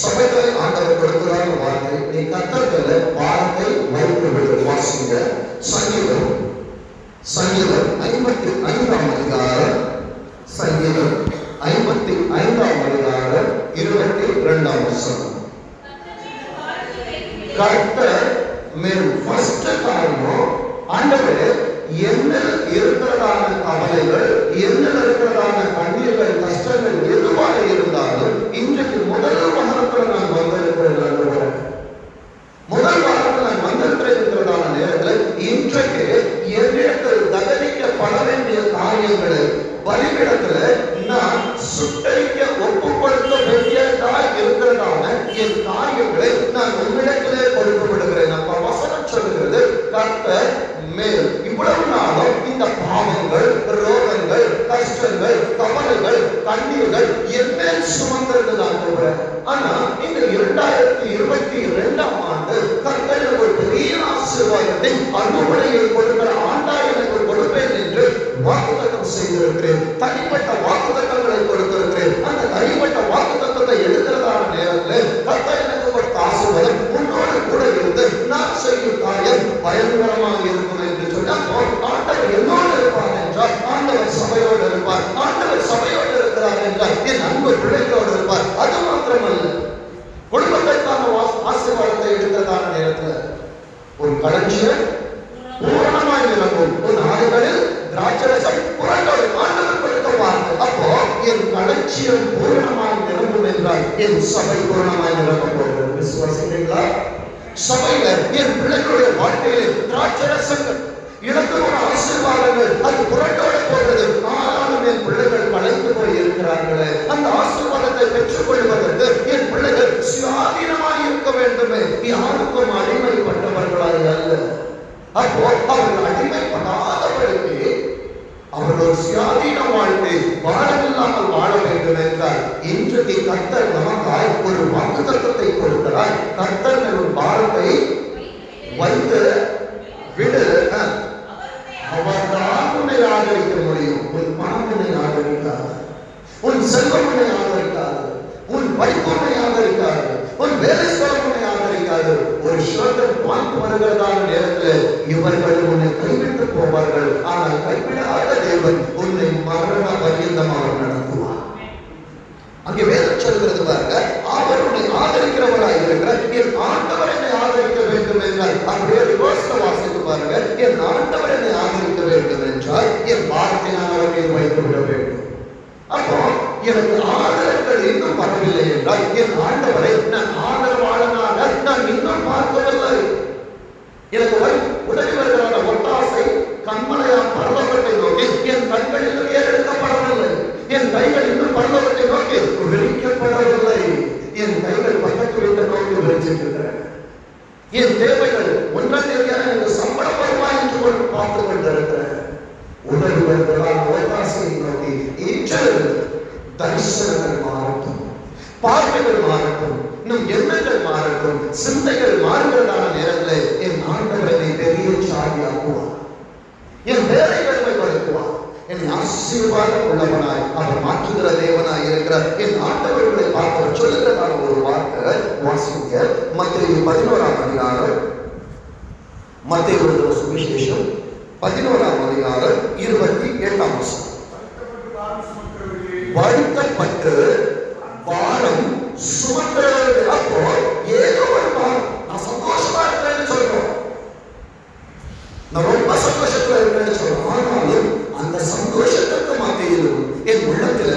சபைகளை ஆண்டவர் கொடுக்கிறார் வார்த்தை, நீ கர்த்தர்களை வார்த்தை வைத்து விடு. வாசிங்க சங்கீதம் 55ஆம் அதிகாரம், சங்கீதம் 55ஆம் அதிகாரம் 22ஆம் வசனம். கர்த்தர் மேல் ஃபர்ஸ்ட் காரணம் ஆண்டவரே என்ன இருக்கிறதான கவலைகள், என்ன இருக்கிறதான கண்ணீர்கள், கஷ்டங்கள் எதுவாக இருந்தாலும் இன்றைக்கு முதல் வாரத்தில் நான் வந்திருக்கிறேன். முதல் வாரத்தில் நான் வந்திருக்கிறதான நேரத்தில் இன்றைக்கு என்னிடத்தில் தகனிக்கப்பட வேண்டிய காரியங்களை பலிபீடத்தில் நான் சுட்டரிக்க ஒப்புப்படுத்த வேண்டியதாய் இருக்கிறதான என் காரியங்களை நான் உன்னிடத்திலே கொடுத்து விடுகிறேன். அப்ப வசனம் சொல்லுகிறது, கர்த்தர் மேல் இவ்வளவு நாளும் இந்த பாவங்கள், ரோகங்கள், கஷ்டங்கள், கவலைகள், கண்ணீர்கள் என் மேல் சுமந்திருந்ததான் சொல்றேன். ஆனா இந்த 2022ஆம் ஆண்டு கர்த்தர் ஒரு பெரிய ஆசீர்வாதத்தை அனுமதியை கொடுக்கிற ஆண்டா எனக்கு கொடுப்பேன் என்று வாக்குத்தத்தம் செய்திருக்கிறேன். தனிப்பட்ட வாக்குத்தத்தங்களை கொடுத்திருக்கிறேன். அந்த தனிப்பட்ட வாக்குத்தத்தத்தை எடுக்கிறதான நேரத்தில் கர்த்தர் எனக்கு கொடுத்த ஆசீர்வாதம் உன்னோடு கூட இருந்து நான் செய்யும் காரியம் பயங்கரமாக இருக்கும் என்று சொன்னால் ஆண்டவர் என்னோடு இருப்பார் என்றால் ஆண்டவர் சபையோடு இருப்பார். ஆண்டவர் சபையோடு இருக்கிறார் என்றால் என் அன்பு பிள்ளைகளோடு இருப்பார். அது மாத்திரமல்ல, குடும்பத்திற்கான ஆசீர்வாதத்தை எடுக்கிறதான நேரத்தில் ஒரு களஞ்சியம் பூரணமாய் நிரம்பும், உன் ஆடுகளில் திராட்சரசம் புரண்டோடு ஆண்டவர் கொடுத்த வார்த்தை. அப்போ என் களஞ்சியம் பூரணமாய் நிரம்பும் என்றால் என் சபை பூரணமாய் நிரம்ப போகிறது. விசுவாசிக்கிறீங்களா? சபையில என் பிள்ளைகளுடைய வாழ்க்கையிலே திராட்சரசங்கள், இடத்தோட ஆசீர்வாதங்கள் அது புரண்டோடு போகிறது. ஆனாலும் என் பிள்ளைகள் கலைந்து போய் இருக்கிறார்களே, அந்த ஆசீர்வாதத்தை பெற்றுக் கொள்வதற்கு என் பிள்ளைகள் சுயாதீனமாய் இருக்க வேண்டுமே, யாருக்கும் அடிமைப்பட்டவர்களாய் அல்ல. அப்போ அவர்கள் அடிமைப்படாதவர்களுக்கு அவர்கள் சுயாதீன வாழ்க்கை வாழவில்லாமல் வாழ வேண்டும் என்றால் இன்றைக்கு கர்த்தர் நமக்காய் ஒரு வாக்குத்தத்தத்தை கொடுக்கிறார். கர்த்தர் ஒரு பாரத்தை வைத்து விடு, அவர்தான் உன்னை ஆதரிக்க முடியும். உன் பணம் உன்னை ஆதரிக்காது, உன் செல்வம் உன்னை ஆதரிக்காது, உன் படிப்பு உன்னை ஆதரிக்காது, உன் வேலை ஸ்தலம் உன்னை ஆதரிக்காது. ஒரு ஷர்ட்டர் பார்த்து வருகிறதான நேரத்தில் இவர்கள் உன்னை கைவிட்டு போவார்கள். ஆனால் கைவிடாத தேவன் உன்னை மரண பரியந்தமாக நடத்துவார். அங்கே வேதம் சொல்கிறது பாருங்க, அவர் உன்னை ஆதரிக்கிறவராய் இருக்கிறார். என் ஆண்டவர் என்னை ஆதரிக்க வேண்டும் என்றால் அப்படியே ரிவர்ஸ்ல வாசித்து பாருங்க, என் ஆண்டவர் என்னை ஆதரிக்க வேண்டும் என்றால் என் வார்த்தை நான் அவர் மீது வைத்து விட வேண்டும். அப்போ எனக்கு ஆதரவுகள் இன்னும் வரவில்லை என்றால் என் ஆண்டவரை நான் ஆதரவாளனாக நான் இன்னும் பார்க்கவில்லை. எனக்கு உதவி வருகிற ஒட்டாசை கண்மலையாம் பரலோகத்தை நோக்கி என் கண்களில் ஏறெடுக்கப்படவில்லை. என் கைகள் இன்னும் பரலோகத்தை நோக்கி விரிக்கப்படவில்லை. என் கைகள் பக்கத்து வீட்டை நோக்கி விரிச்சிருக்கிறேன். என் தேவைகள் ஒன்றாம் தேதியான எனக்கு சம்பளம் வருமா என்று கொண்டு பார்த்துக் கொண்டிருக்கிறேன். உதவி வருகிறான் ஒட்டாசையை நோக்கி தரிசனங்கள் மாறட்டும், பார்வைகள் மாறட்டும், நம் எண்ணங்கள் மாறட்டும், சிந்தைகள் மாறுகிறதான நேரத்தில் என் ஆண்டவரை பெரிய சாதியாக்குவார், என் வேலைகளை படுத்துவார், என் ஆசீர்வாதம் உள்ளவனாய் அவர் மாற்றுகிற தேவனாய் இருக்கிற என் ஆண்டவர்களை பார்த்தவர் சொல்லுகிறதான ஒரு வார்த்தை வாசிங்க. மத்தேயு 11ஆம் அதிகாரம், மத்தேயு சுவிசேஷம் 11ஆம் அதிகாரம் 28ஆம் வசனம். வருத்தப்பட்டு பாரம் சுமக்கிறவர்கள். அப்போ ஏதோ ஒரு பாரம், நான் சந்தோஷமா இருக்கிறேன்னு சொல்றோம், நான் ரொம்ப சந்தோஷத்துல இருக்கிறேன்னு சொல்றோம். ஆனாலும் அந்த சந்தோஷத்துக்கு மத்தியிலும் என் உள்ளத்துல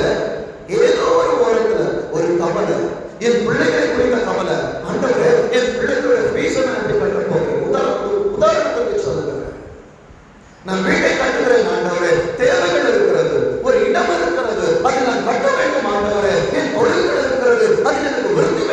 ஏதோ ஒரு ஓரத்துல ஒரு கவலை, என் பிள்ளைகளை குறித்த கவலை. ஆண்டவரே என் பிள்ளைகளுடைய ஃபீஸை நான் எப்படி கட்ட போகிறேன்? உதாரணத்துக்கு சொல்லுகிறேன், நான் வீட்டை கட்டுகிறேன் ஆண்டவரே, தேவைகள் இருக்கிறது, ஒரு இடம் இருக்கிறது, அதை நான் கட்ட வேண்டும் ஆண்டவரே, என் தொழில்கள் இருக்கிறது, அதில் எனக்கு விருத்தி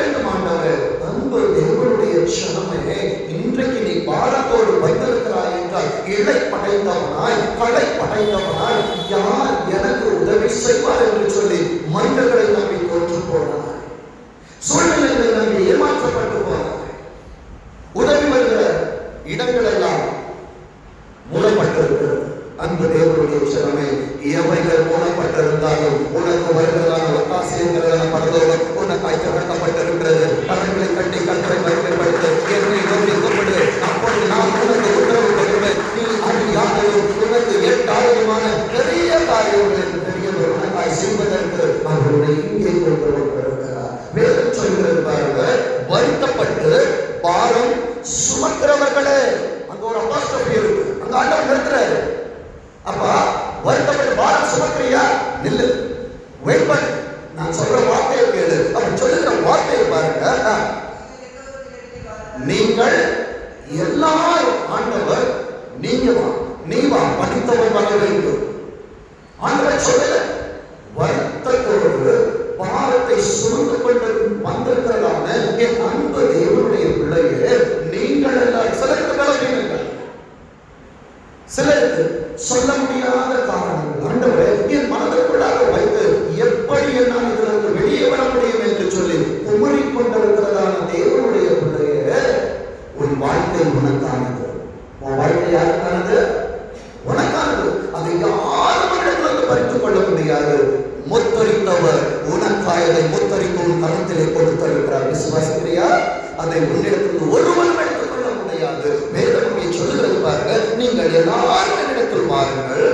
கருத்திலே கொடுத்திருக்கிறார். விசுவாசிக்கிறியா? அதை உன்னிடத்தில் ஒருவரும் எடுத்துக்கொள்ள முடியாது. வேதம் இங்கே சொல்லுகிறது பாருங்க, நீங்கள் எல்லாரும் என்னிடத்தில் வாருங்கள்,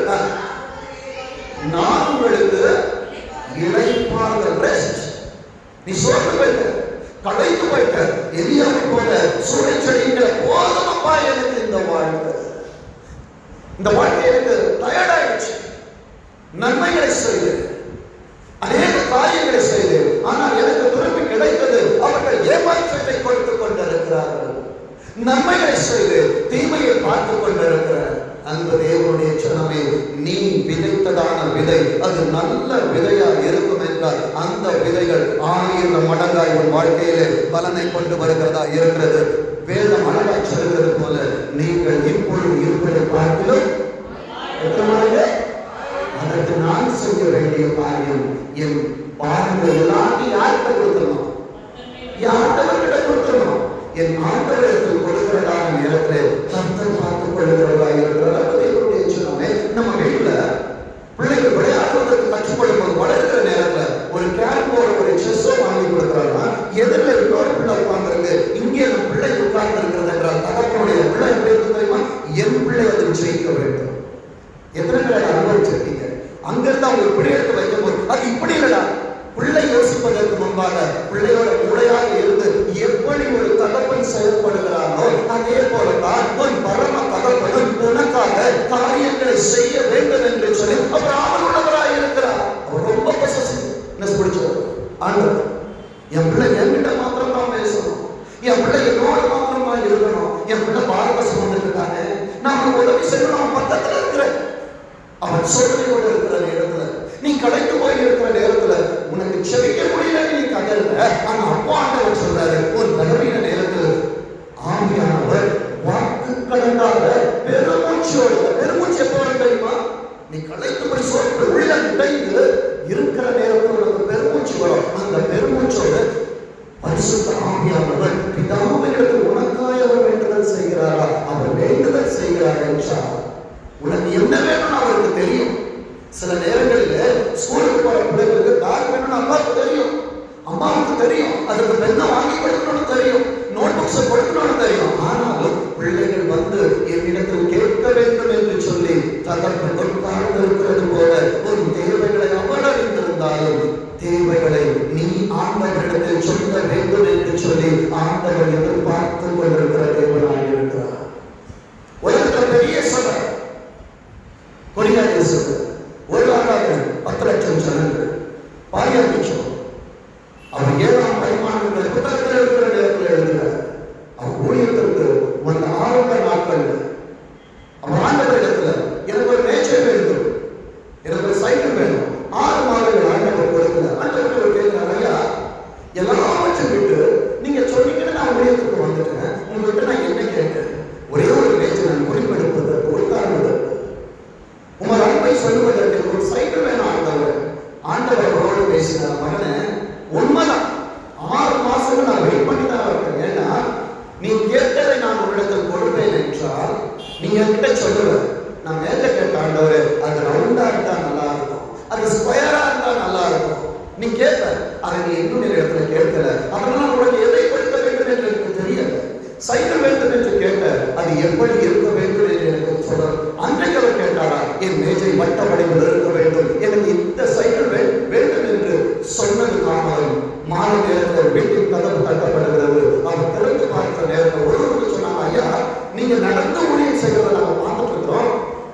நான் உங்களுக்கு இளைப்பாறுதல், ரெஸ்ட். நீ சோர்ந்து போயிட்ட, களைத்து போயிட்ட, எலியாவை போல சூழ்ச்செடிகளை போதமப்பா எனக்கு இந்த வாழ்க்கை எனக்கு டயர்ட் ஆயிடுச்சு. நன்மைகளை செய்து அநேக காரியங்களை செய்து, ஆனால் எனக்கு திரும்பி கிடைத்தது அவர்கள் ஏமாற்றத்தை கொடுத்துக் கொண்டிருக்கிறார்கள். நன்மைகளை செய்து தீமையை பார்த்துக் கொண்டிருக்கிறார். அன்பு தேவனுடைய ஜனமே, நீ விதைத்ததான விதை அது நல்ல விதையா இருக்கும் என்றால் அந்த விதைகள் 1000 மடங்காய் உன் வாழ்க்கையிலே பலனை கொண்டு வருகிறதா இருக்கிறது. வேதம் அழகாய் சொல்கிறது போல, நீங்கள் இப்பொழுது இருப்பதை பார்க்கலாம். அதற்கு நான் செய்ய வேண்டிய காரியம், என் பாருங்கள் எல்லாத்தையும் யார்கிட்ட கொடுக்கணும்? யார்கிட்ட கொடுக்கணும்? என் ஆண்டவரிடத்தில் கொடுக்கிறதான நேரத்தில் கர்த்தர் பார்த்துக் கொள்கிறதா இருக்கிறார். நம்ம வீட்டுல பிள்ளைகள் விளையாடுவதற்கு கற்றுக்கொள்ளும் போது வளர்க்கிற நேரத்துல ஒரு கேரம் ஒரு செஸ்ஸோ வாங்கி கொடுக்கிறாங்கன்னா எதிரில் இன்னொரு பிள்ளை உட்கார்ந்துருக்கு, இங்கே நம்ம பிள்ளை உட்கார்ந்து இருக்கிறது என்றால் தகப்பனுடைய பிள்ளை எப்படி இருக்கு தெரியுமா? என் பிள்ளை அதில் ஜெயிக்க வேண்டும். எத்தனை பேரை அனுபவிச்சிருக்கீங்க? அங்கிருந்து அவங்க இப்படி எடுத்து வைக்கும் போது அது இப்படி இல்லடா. பிள்ளை யோசிப்பதற்கு முன்பாக பிள்ளையோட மூளையாக இருந்து எப்படி ஒரு தகப்பன் செயல்படுகிறாரோ அதே போலதான் உன் பரம தகப்பனும் உனக்காக காரியங்களை செய்ய வேண்டும் என்று சொல்லி அவர் ஆவலுள்ளவராய் இருக்கிறார். அவர் ரொம்ப பொசசிவ்னஸ் பிடிச்சவர். ஆண்டவர், என் பிள்ளை என்கிட்ட மாத்திரம் தான் பேசணும், என் பிள்ளை என்னோட மாத்திரம் தான் இருக்கணும், என் பிள்ளை பாரபட்சம் வந்துட்டு இருக்கானே, நான் உதவி செய்யணும், அவன் பக்கத்துல இருக்கிற, அவன் சோதனையோடு இருக்கிற நேரத்துல, நீ கடைக்கு போய் இருக்கிற நேரத்துல உனக்கு செவிக்க முடியல, நீ கதல்ல. ஆனா அப்பா ஆண்டவர் சொல்றாரு, ஒரு பலவீன நேரத்தில் ஆவியானவர் வாக்கு கடந்தாத பெருமூச்சோடு, பெருமூச்சு எப்போ தெரியுமா? நீ களைத்து போய் சோர்ந்து உள்ள உடைந்து இருக்கிற நேரத்தில் உனக்கு பெருமூச்சு வரும். அந்த பெருமூச்சோடு பரிசுத்த ஆவியானவர் பிதாவினிடத்தில் உனக்காய் அவர் வேண்டுதல் செய்கிறாரா? அவர் வேண்டுதல் செய்கிறார் என்றால் உனக்கு என்ன வேணும்னு அவருக்கு தெரியும். சில நேரங்களில் ஸ்கூலுக்கு போற பிள்ளைகளுக்கு பேக் வேணும்னு அப்பாவுக்கு தெரியும், அம்மாவுக்கு தெரியும், அதுக்கு பெண்ணை வாங்கி கொடுக்கணும்னு தெரியும், நோட் புக்ஸை கொடுக்கணும்னு தெரியும். ஆனாலும் பிள்ளைகள் வந்து என்னிடத்தில் கேட்க வேண்டும் என்று சொல்லி தகப்பன் உட்கார்ந்து இருக்கிறது போல ஒரு தேவைகளை அவர் அறிந்திருந்தாலும் தேவைகளை நீ ஆண்டவரிடத்தில் சொல்ல வேண்டும் என்று சொல்லி ஆண்டவர் எதிர்பார்த்து கொண்டிருக்கிற தேவனாக இருக்கிறார். உலகத்தில் பெரிய சபை கொரியா தேசத்தில் ஒரு ஆண்டாக 10 லட்சம் ஜனங்கள் பாரியாபிச்சோம். அவர் 7ஆம் பரிமாணங்களை புத்தகத்தில் இருக்கிற நேரத்தில் எழுதுகிறார். அவர் ஊழியத்திற்கு வந்த ஆரம்ப நாட்கள் அவர் ஆண்டவரிடத்துல எனக்கு ஒரு மேய்ச்சை வேண்டும், எனக்கு ஒரு சைக்கிள் வேணும். 6 மாதங்கள் ஆண்டவர் கொடுக்கல. ஆண்டவர் கேட்கிறார், ஐயா எல்லாவற்றையும் விட்டு நீங்க சொன்னீங்கன்னு நான் ஊழியத்துக்கு வந்துட்டேன், உங்கள்கிட்ட நான் என்ன கேட்டேன்? ஒரே ஒரு மேய்ச்சை நான் குறிப்பெடுப்பதற்கு ஒரு காரணம், உங்கள் அன்பை சொல்லுவதற்கு ஒரு சைக்கிள் வேணும். ஆண்டவர் அவரோடு பேசினார், மகனே உண்மைதான் 6 மாசங்கள் நான் வெயிட் பண்ணி தான் இருக்கேன். ஏன்னா நீ கேட்டதை நான் உன்னிடத்தில் கொடுப்பேன் என்றால் நீ என்கிட்ட சொல்லுவ, நான் மேல கேட்ட ஆண்டவரே அது ரவுண்டா இருந்தா நல்லா இருக்கும், அது ஸ்கொயரா இருந்தா நல்லா இருக்கும். நீ கேட்ப, அதை நீ இன்னும் இடத்துல கேட்கல. அதனால உனக்கு எதை கொடுக்க வேண்டும் என்று எனக்கு தெரியல. சைக்கிள் வேண்டும் என்று கேட்ட, அது எப்படி இருக்க வேண்டும் என்று எனக்கு சொல்ல. அன்றைக்கு அவர் கேட்டாரா, என் மேஜை வட்ட வடிவில் இருக்க வேண்டும், எனக்கு இந்த சைக்கிள் வேண்டும் என்று சொன்னது தாமதம். மாலை நேரத்தில் வீட்டின் கதவு தட்டப்படுகிறது. அவர் திறந்து பார்க்கிற நேரத்தில் ஒருவருக்கு சொன்னாங்க, ஐயா நீங்க நடந்து ஊழியம் செய்வதை நாங்கள் பார்த்துட்டு இருக்கிறோம்.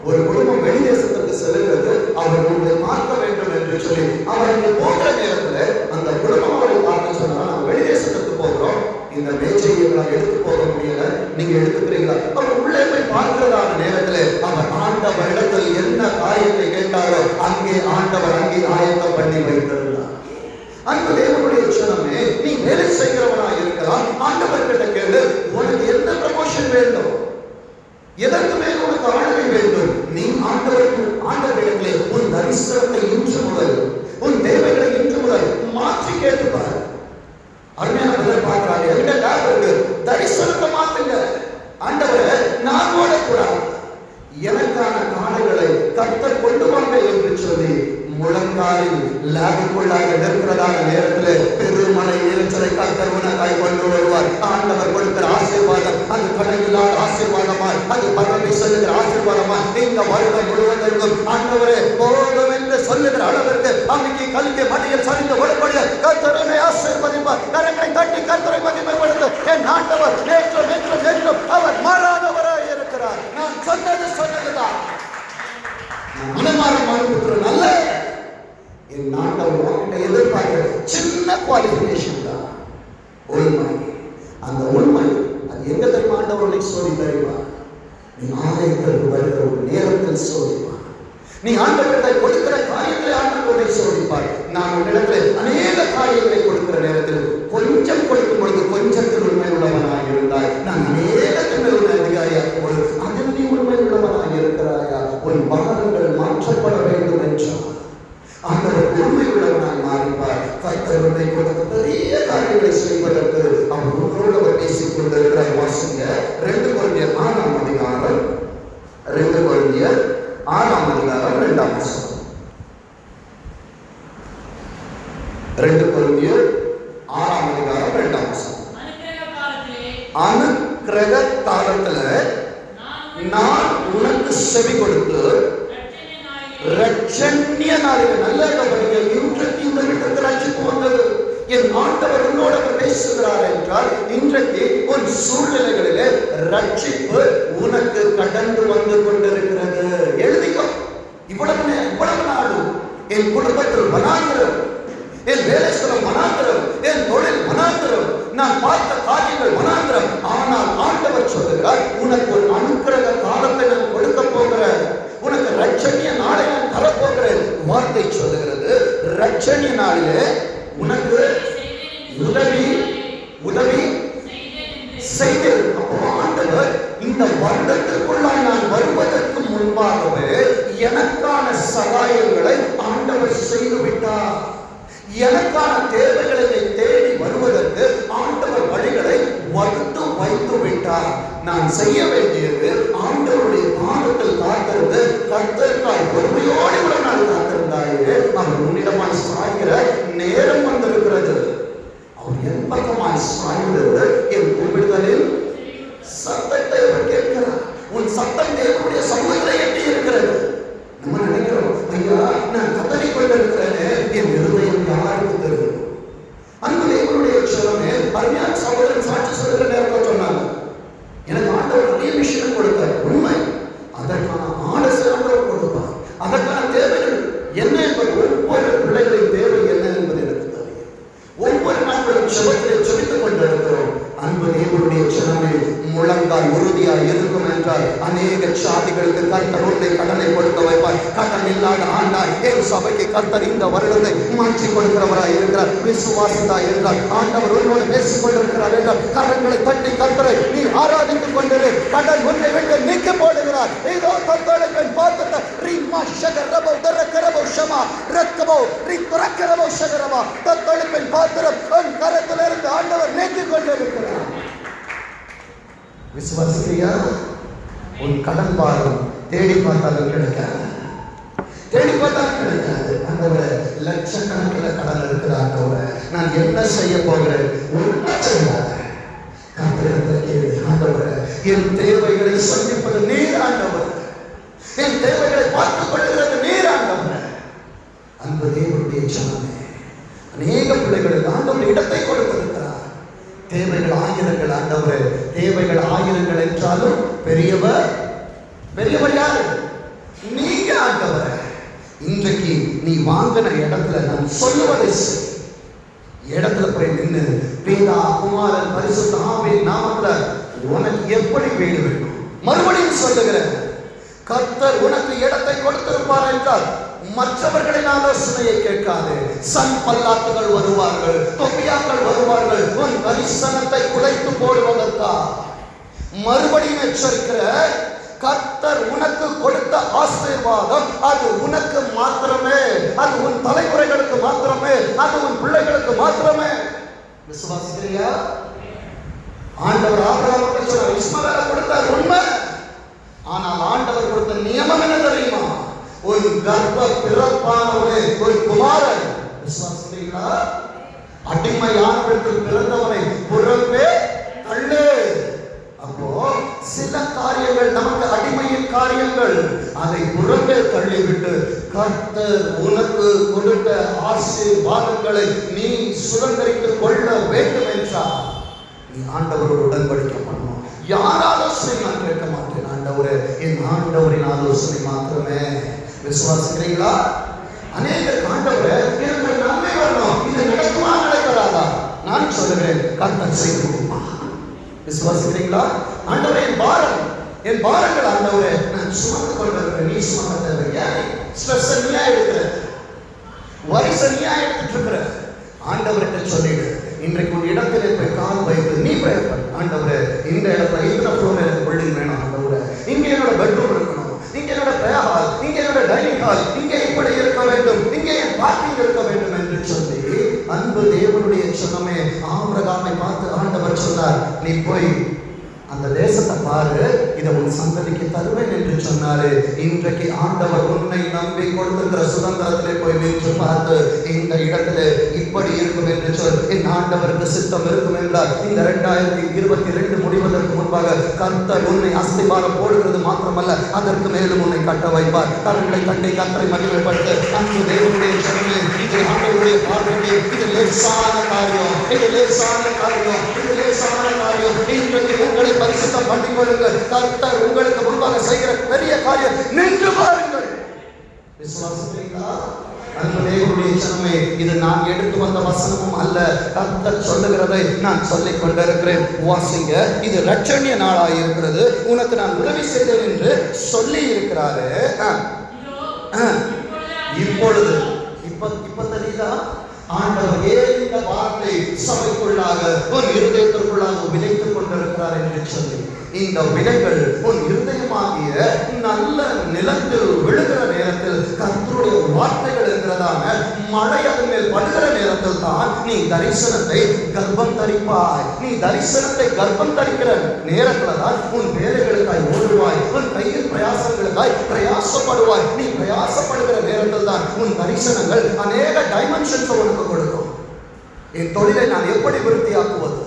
ஒரு குடும்பம் வெளிதேசத்துக்கு செல்கிறது, அவர் உங்களை பார்க்க வேண்டும் என்று சொல்லி அவர் இங்கே போகிற நேரத்தில் அந்த குடும்பம் அவரை பார்த்து சொன்னா, நாங்கள் வெளிதேசத்துக்கு போகிறோம், இந்த மேஜையை எங்களால் எடுத்து போக முடியல, நீங்க எடுத்துக்கிறீங்களா? அவர் உள்ளே போய் பார்க்கிறதான நேரத்தில் அவர் ஆண்டவர் இடத்தில் என்ன காரியத்தை கேட்டாரோ அங்கே ஆண்டவர் அங்கே ஆயத்தம் பண்ணி வைத்திருந்தார். அன்பு தேவனுடைய ஜனமே, நீ வேலை செய்கிறவனாக இருக்கலாம், ஆண்டவர் கிட்ட கேளு, உனக்கு என்ன ப்ரமோஷன் வேண்டும், எதற்கு மேல் உனக்கு ஆளுகை வேண்டும். நீ ஆண்டவரிடத்திலே உன் தரிசனத்தை இன்று முதல், உன் தேவைகளை இன்று முதல் மாற்றி கேட்டுப்பார். அருமையான பதில் பார்க்கிறாங்க, என்கிட்ட லேப் இருக்கு, தரிசனத்தை மாத்துங்க. ஆண்டவரை நான் ஓடக்கூடாது, எனக்கான காலைகளை கர்த்தர் கொண்டு வாங்க என்று சொல்லி முழங்காலில் லேபுக்குள்ளாக நிற்கிறதான நேரத்தில் பெருமழை கர்த்தர் உனக்காய் கொண்டு வருவார். ஆண்டவர் கொடுக்கிற ஆசீர்வாதம் அது கடனில்லாத ஆசீர்வாதமாய், அது பரவி சொல்லுகிற ஆசீர்வாதமாய் இந்த வருடம் முழுவதற்கும் ஆண்டவரே போதும் என்று சொல்லுகிற அளவிற்கு அன்னைக்கு கல்வி மடியில் சரிந்து விடக்கூடிய கர்த்தரை ஆசீர்வதிப்பார். கரங்களை தட்டி கர்த்தரை மகிமைப்படுத்த என் ஆண்டவர் நேற்றும் என்றும் என்றும் அவர் மாறாதவராய் இருக்கிறார். நான் சொன்னதுதான் மனமாறம் அனுப்புகிற நல்ல என் ஆண்டவர் உன்கிட்ட எதிர்பார்க்கிற சின்ன குவாலிஃபிகேஷன் தான் உண்மை. அந்த உண்மை அது எங்க தெரியுமா ஆண்டவர்களை சோதி தெரியுமா? நீ ஆலயத்திற்கு வருகிற ஒரு நேரத்தில் சோதிப்பார். நீ ஆண்டவர்களை கொடுக்கிற காரியங்களை ஆண்டவர்களை சோதிப்பார். நான் உன்னிடத்தில் அநேக காரியங்களை கொடுக்கிற நேரத்தில் கொஞ்சம் கொடுக்கும் பொழுது கொஞ்சத்தில் உண்மை உள்ளவனாக இருந்தாய். நான் அநேகத்தில் உள்ள அதிகாரியாக்கும் பொழுது அதில் நீ உண்மை உள்ளவனாக இருக்கிறாயா? உன் பாகங்கள் மாற்றப்பட வேண்டும் என்றார். ஆண்டவர் உண்மை உள்ளவனாய் மாறிப்பார். கர்த்தர் உன்னை கொடுத்த பெரிய காரியங்களை செய்வதற்கு அவர் உங்களோடு அவர் பேசிக் கொண்டிருக்கிறார். வாசிங்க 2 கொரிந்தியர் 6ஆம் அதிகாரம் 2 கொரிந்தியர் 6ஆம் அதிகாரம் 2ஆம் வசனம். 2 கொரிந்தியர் 6ஆம் அதிகாரம் 2ஆம் வசனம். அனுக்கிரக காலத்துல நான் உனக்கு செவி கொடுத்து ரட்சண்ய நாளில் நல்ல கவனிங்க. இன்றைக்கு இந்த வீட்டுக்கு ரட்சிப்பு வந்தது. என் ஆண்டவர் உன்னோட பேசுகிறார் என்றால் இன்றைக்கு உன் சூழ்நிலைகளிலே ரட்சிப்பு உனக்கு கடந்து வந்து கொண்டிருக்கிறது. எழுதிக்கோ. இவ்வளவு நாளும் என் குடும்பத்தில் மனாந்திரம், என் வேலை ஸ்தலம் மனாந்திரம், என் தொழில் மனாந்திரம், நான் பார்த்த காரியங்கள் மனாந்திரம். ஆனால் ஆண்டவர் சொல்லுகிறார் உனக்கு ஒரு அனுக்கிரக காலத்தை நான் கொடுக்க போகிறேன். உனக்கு ரட்சணிய நாளை நான் தரப்போகிறேன். வார்த்தை சொல்லுகிறது ரட்சணிய நாளிலே உனக்கு உதவி செய்து. அப்போ ஆண்டவர் இந்த வருடத்திற்குள்ளாய் நான் வருவதற்கு முன்பாகவே எனக்கான சகாயங்களை ஆண்டவர் செய்து விட்டார். எனக்கான தேவைகளை தேடி வருவதற்கு ஆண்டவர் வழிகளை வகுத்து வைத்து விட்டார். நான் செய்ய வேண்டியது ஆண்டவருடைய பாதத்தில் காத்திருந்து கர்த்தருக்காய் பொறுமையோடு கூட நான் காத்திருந்தாயே அவர் உன்னிடமாய் சாய்கிற நேரம் வந்திருக்கிறது. அவர் என் பக்கமாய் சாய்ந்து என் கூப்பிடுதலில் சத்தத்தை அவர் கேட்கிறார். உன் சத்தம் தேவனுடைய சமூகத்தில் எட்டி இருக்கிறது. நம்ம நினைக்கிறோம் ஐயா நான் கதறி கொண்டிருக்கிறேன்னு என் இருதயம் யாருக்கு தெரியும்? அன்பு தேவனுடைய சொல்லுமே அருமையான சகோதரன் சாட்சி சொல்லுகிற நேரத்தில் சொன்னாங்க எனக்கு ஆண்டவர் நிறைய விஷயம் கொடுத்தார். உண்மை. அதற்கான ஆலோசனை ஆண்டவர் கொடுப்பார். அதற்கான தேவைகள் என்ன என்பது ஒவ்வொரு பிள்ளைகளின் தேவை என்ன என்பது எனக்கு தெரியும். ஒவ்வொரு நாட்களும் செபத்திலே செபித்துக் கொண்டிருக்கிறோம். அன்பு தேவனுடைய சொன்னமே முழங்கால் உறுதியாக இருக்கும் என்றால் அநேக சாதிகளுக்கு கர்த்தர் ஒன்றை கடனை கொடுக்க வைப்பார். கடன் இல்லாத ஆண்டாய் என் சபைக்கு கர்த்தர் இந்த வருடத்தை மாற்றி கொடுக்கிறவராய் இருக்கிறார். விசுவாசத்தாய் என்றால் ஆண்டவர் உன்னோடு பேசிக் கொண்டிருக்கிறார் என்றால் கரங்களை தட்டி கர்த்தரை நீ ஆராதித்துக் கொண்டிரு. கடன் ஒன்றை விட்டு நீக்கி போடுகிறார். இதோ கர்த்தருக்கு பார்த்தத ரீமா ஷகரபோ தரக்கரபோ ஷமா ரக்கபோ ரித்ரக்கரபோ ஷகரபா தத்தளிப்பின் பாத்திரம் உன் கரத்திலிருந்து ஆண்டவர் நீக்கி கொண்டிருக்கிறார். விசுவாசியா? உன் கடன் பாரம் தேடி பார்த்தாலும் கிடைக்காது. தேடி பார்த்தாலும் கிடைக்காது. ஆண்டவரே லட்சக்கணக்கில் கடன் இருக்கிற ஆண்டவரே நான் என்ன செய்ய போகிறேன்? ஆண்டவரே என் தேவைகளை சந்திப்பது நீர் ஆண்டவர். என் தேவைகளை பார்த்துக் கொள்கிறது நீர் ஆண்டவர். அன்பு தேவனுடைய சொன்னே அநேக பிள்ளைகளுக்கு ஆண்டவர் இடத்தை கொடுத்திருக்கிறார். தேவைகள் ஆயிரங்கள் ஆண்டவரே. தேவைகள் ஆயிரங்கள் என்றாலும் பெரியவர் யாரு? நீங்க ஆண்டவரே. இன்றைக்கு நீ வாங்கின இடத்துல நான் சொல்லுவதை இடத்துல போய் நின்று பிதா குமாரன் பரிசுத்த ஆவியின் நாமத்துல உனக்கு எப்படி வீடு வேணும்? மறுபடியும் சொல்லுகிறேன் கர்த்தர் உனக்கு இடத்தை கொடுத்திருப்பார் என்றால் மற்றவர்களின் ஆலோசனையை கேட்காது. சன் பல்லாக்குகள் வருவார்கள், தொப்பியாக்கள் வருவார்கள் உன் தரிசனத்தை குலைத்து போடுவதற்கா. மறுபடியும் எச்சரிக்கிற கர்த்தர் உனக்கு கொடுத்த ஆசீர்வாதம் அது உனக்கு மாத்திரமே. அது உன் தலைமுறைகளுக்கு மாத்திரமே. அது உன் பிள்ளைகளுக்கு மாத்திரமே. விசுவாசிக்கிறியா? ஆண்டவர் ஆபிரகாமுக்கு சொன்னார் இஸ்மவேலை கொடுத்தார் உண்மை. ஆனால் ஆண்டவர் கொடுத்த நியமம் என்ன தெரியுமா? ஒரு கர்ப்ப பிறப்பானவரே ஒரு குமாரன். விசுவாசிக்கிறீங்களா? அடிமையானவர்கள் பிறந்தவனை புறம்பே தள்ளு. அப்போ சில காரியங்கள் நமக்கு அடிமையின் காரியங்கள், அதை புறம்பே தள்ளிவிட்டு கர்த்தர் உனக்கு கொடுத்த ஆசீர்வாதங்களை நீ சுதந்திரித்துக் கொள்ள வேண்டும் என்றால் நீ ஆண்டவரோடு உடன்படிக்கை பண்ணணும். யார் ஆலோசனை நான் கேட்க மாட்டேன் ஆண்டவரே, என் ஆண்டவரின் ஆலோசனை மாத்திரமே. விசுவாசிக்கிறீங்களா? அநேகர் ஆண்டவரே எனக்கு நன்மை வரணும், இது நடக்குமா நடக்காதா? நான் சொல்லுகிறேன், கர்த்தர் செய்து கொடுப்பார். விசுவாசிக்கிறீங்களா? ஆண்டவரே என் பாரங்கள் ஆண்டவரே நான் சுமந்து கொண்டிருக்கிறேன், நீ சுமக்க தேவையா? ஸ்ட்ரெஸ் நீயா எடுக்கிற, வரிசை நீயா எடுத்துட்டு இருக்கிற, ஆண்டவர்கிட்ட சொல்லிடு. இன்றைக்கு ஒரு இடத்துல போய் கால் வைத்து நீ பிரேயர் பண்ணு. ஆண்டவரே இந்த இடத்துல இந்த ஃப்ளோர்ல எனக்கு பில்டிங் வேணும் ஆண்டவரே, இங்க என்னோட பெட்ரூம் இருக்கணும், இங்க என்னோட பிரேயர் ஹால், இங்க என்னோட டைனிங் ஹால், இங்க இப்படி இருக்க வேண்டும், இங்கே என் பார்க்கிங் இருக்க வேண்டும் என்று சொல்லி அன்பு தேவனுடைய சொன்னமே ஆபிரகாமை பார்த்து ஆண்டவர் சொன்னார், நீ போய் அந்த தேசத்தை பாரு, இதை உன் சந்ததிக்கு தருவேன் என்று சொன்னாரு. இன்றைக்கு ஆண்டவர் உன்னை நம்பி கொடுத்திருக்கிற சுதந்திரத்திலே போய் நின்று பார்த்து இந்த இடத்துல இப்படி இருக்கும் என்று சொல். என் ஆண்டவருக்கு சித்தம் இருக்கும் என்றால் இந்த 2022 முடிவதற்கு முன்பாக கர்த்தர் உன்னை அஸ்திபாரம் போடுகிறது மாத்திரமல்ல, அதற்கு மேலும் உன்னை கட்ட வைப்பார். கரங்களை கண்டை கர்த்தரை மகிமைப்படுத்த அன்பு தேவனுடைய சொன்னமே இது ஆண்டவருடைய பார்வைக்கு இது லேசான காரியம், இது லேசான காரியம், இது லேசான காரியம். இன்றைக்கு உங்களை பரிசுத்தம் பண்ணிக் கொள்ளுங்கள். கர்த்தர் உங்களுக்கு முன்பாக செய்கிற பெரிய காரியம் நின்று பாருங்கள். விசுவாசிக்கிறீங்களா? அன்பு தேவனுடைய சொன்னமே இது நான் எடுத்து வந்த வசனமும் அல்ல, கர்த்தர் சொல்லுகிறதை நான் சொல்லிக் கொண்டிருக்கிறேன். வாசிங்க, இது இரட்சணிய நாளாக இருக்கிறது, உனக்கு நான் உதவி செய்தேன் என்று சொல்லி இருக்கிறாரு. இப்பொழுது இப்ப தெரியுதா ஆண்டவர் ஏன் இந்த வார்த்தை சபைக்குள்ளாக உன் இருதயத்திற்குள்ளாக விதைத்துக் கொண்டிருக்கிறார் என்று சொல்லி, இந்த விதைகள் உன் இருதயமாகிய நல்ல நிலத்தில் விழுகிற நேரத்தில் கர்த்தருடைய வார்த்தைகள் இருக்கிறதான மழை அதன் மேல் படுகிற நேரத்தில் தான் நீ தரிசனத்தை கர்ப்பம் தரிப்பாய். நீ தரிசனத்தை கர்ப்பம் தரிக்கிற நேரத்தில் தான் உன் வேலைகளுக்காய் ஓடுவாய், உன் கையில் பிரயாசங்களுக்காய் பிரயாசப்படுவாய். நீ பிரயாசப்படுகிற நேரத்தில் தான் உன் தரிசனங்கள் அநேக டைமென்ஷன்ஸ் உனக்கு கொடுக்கும். என் தொழிலை நான் எப்படி விருத்தியாக்குவது,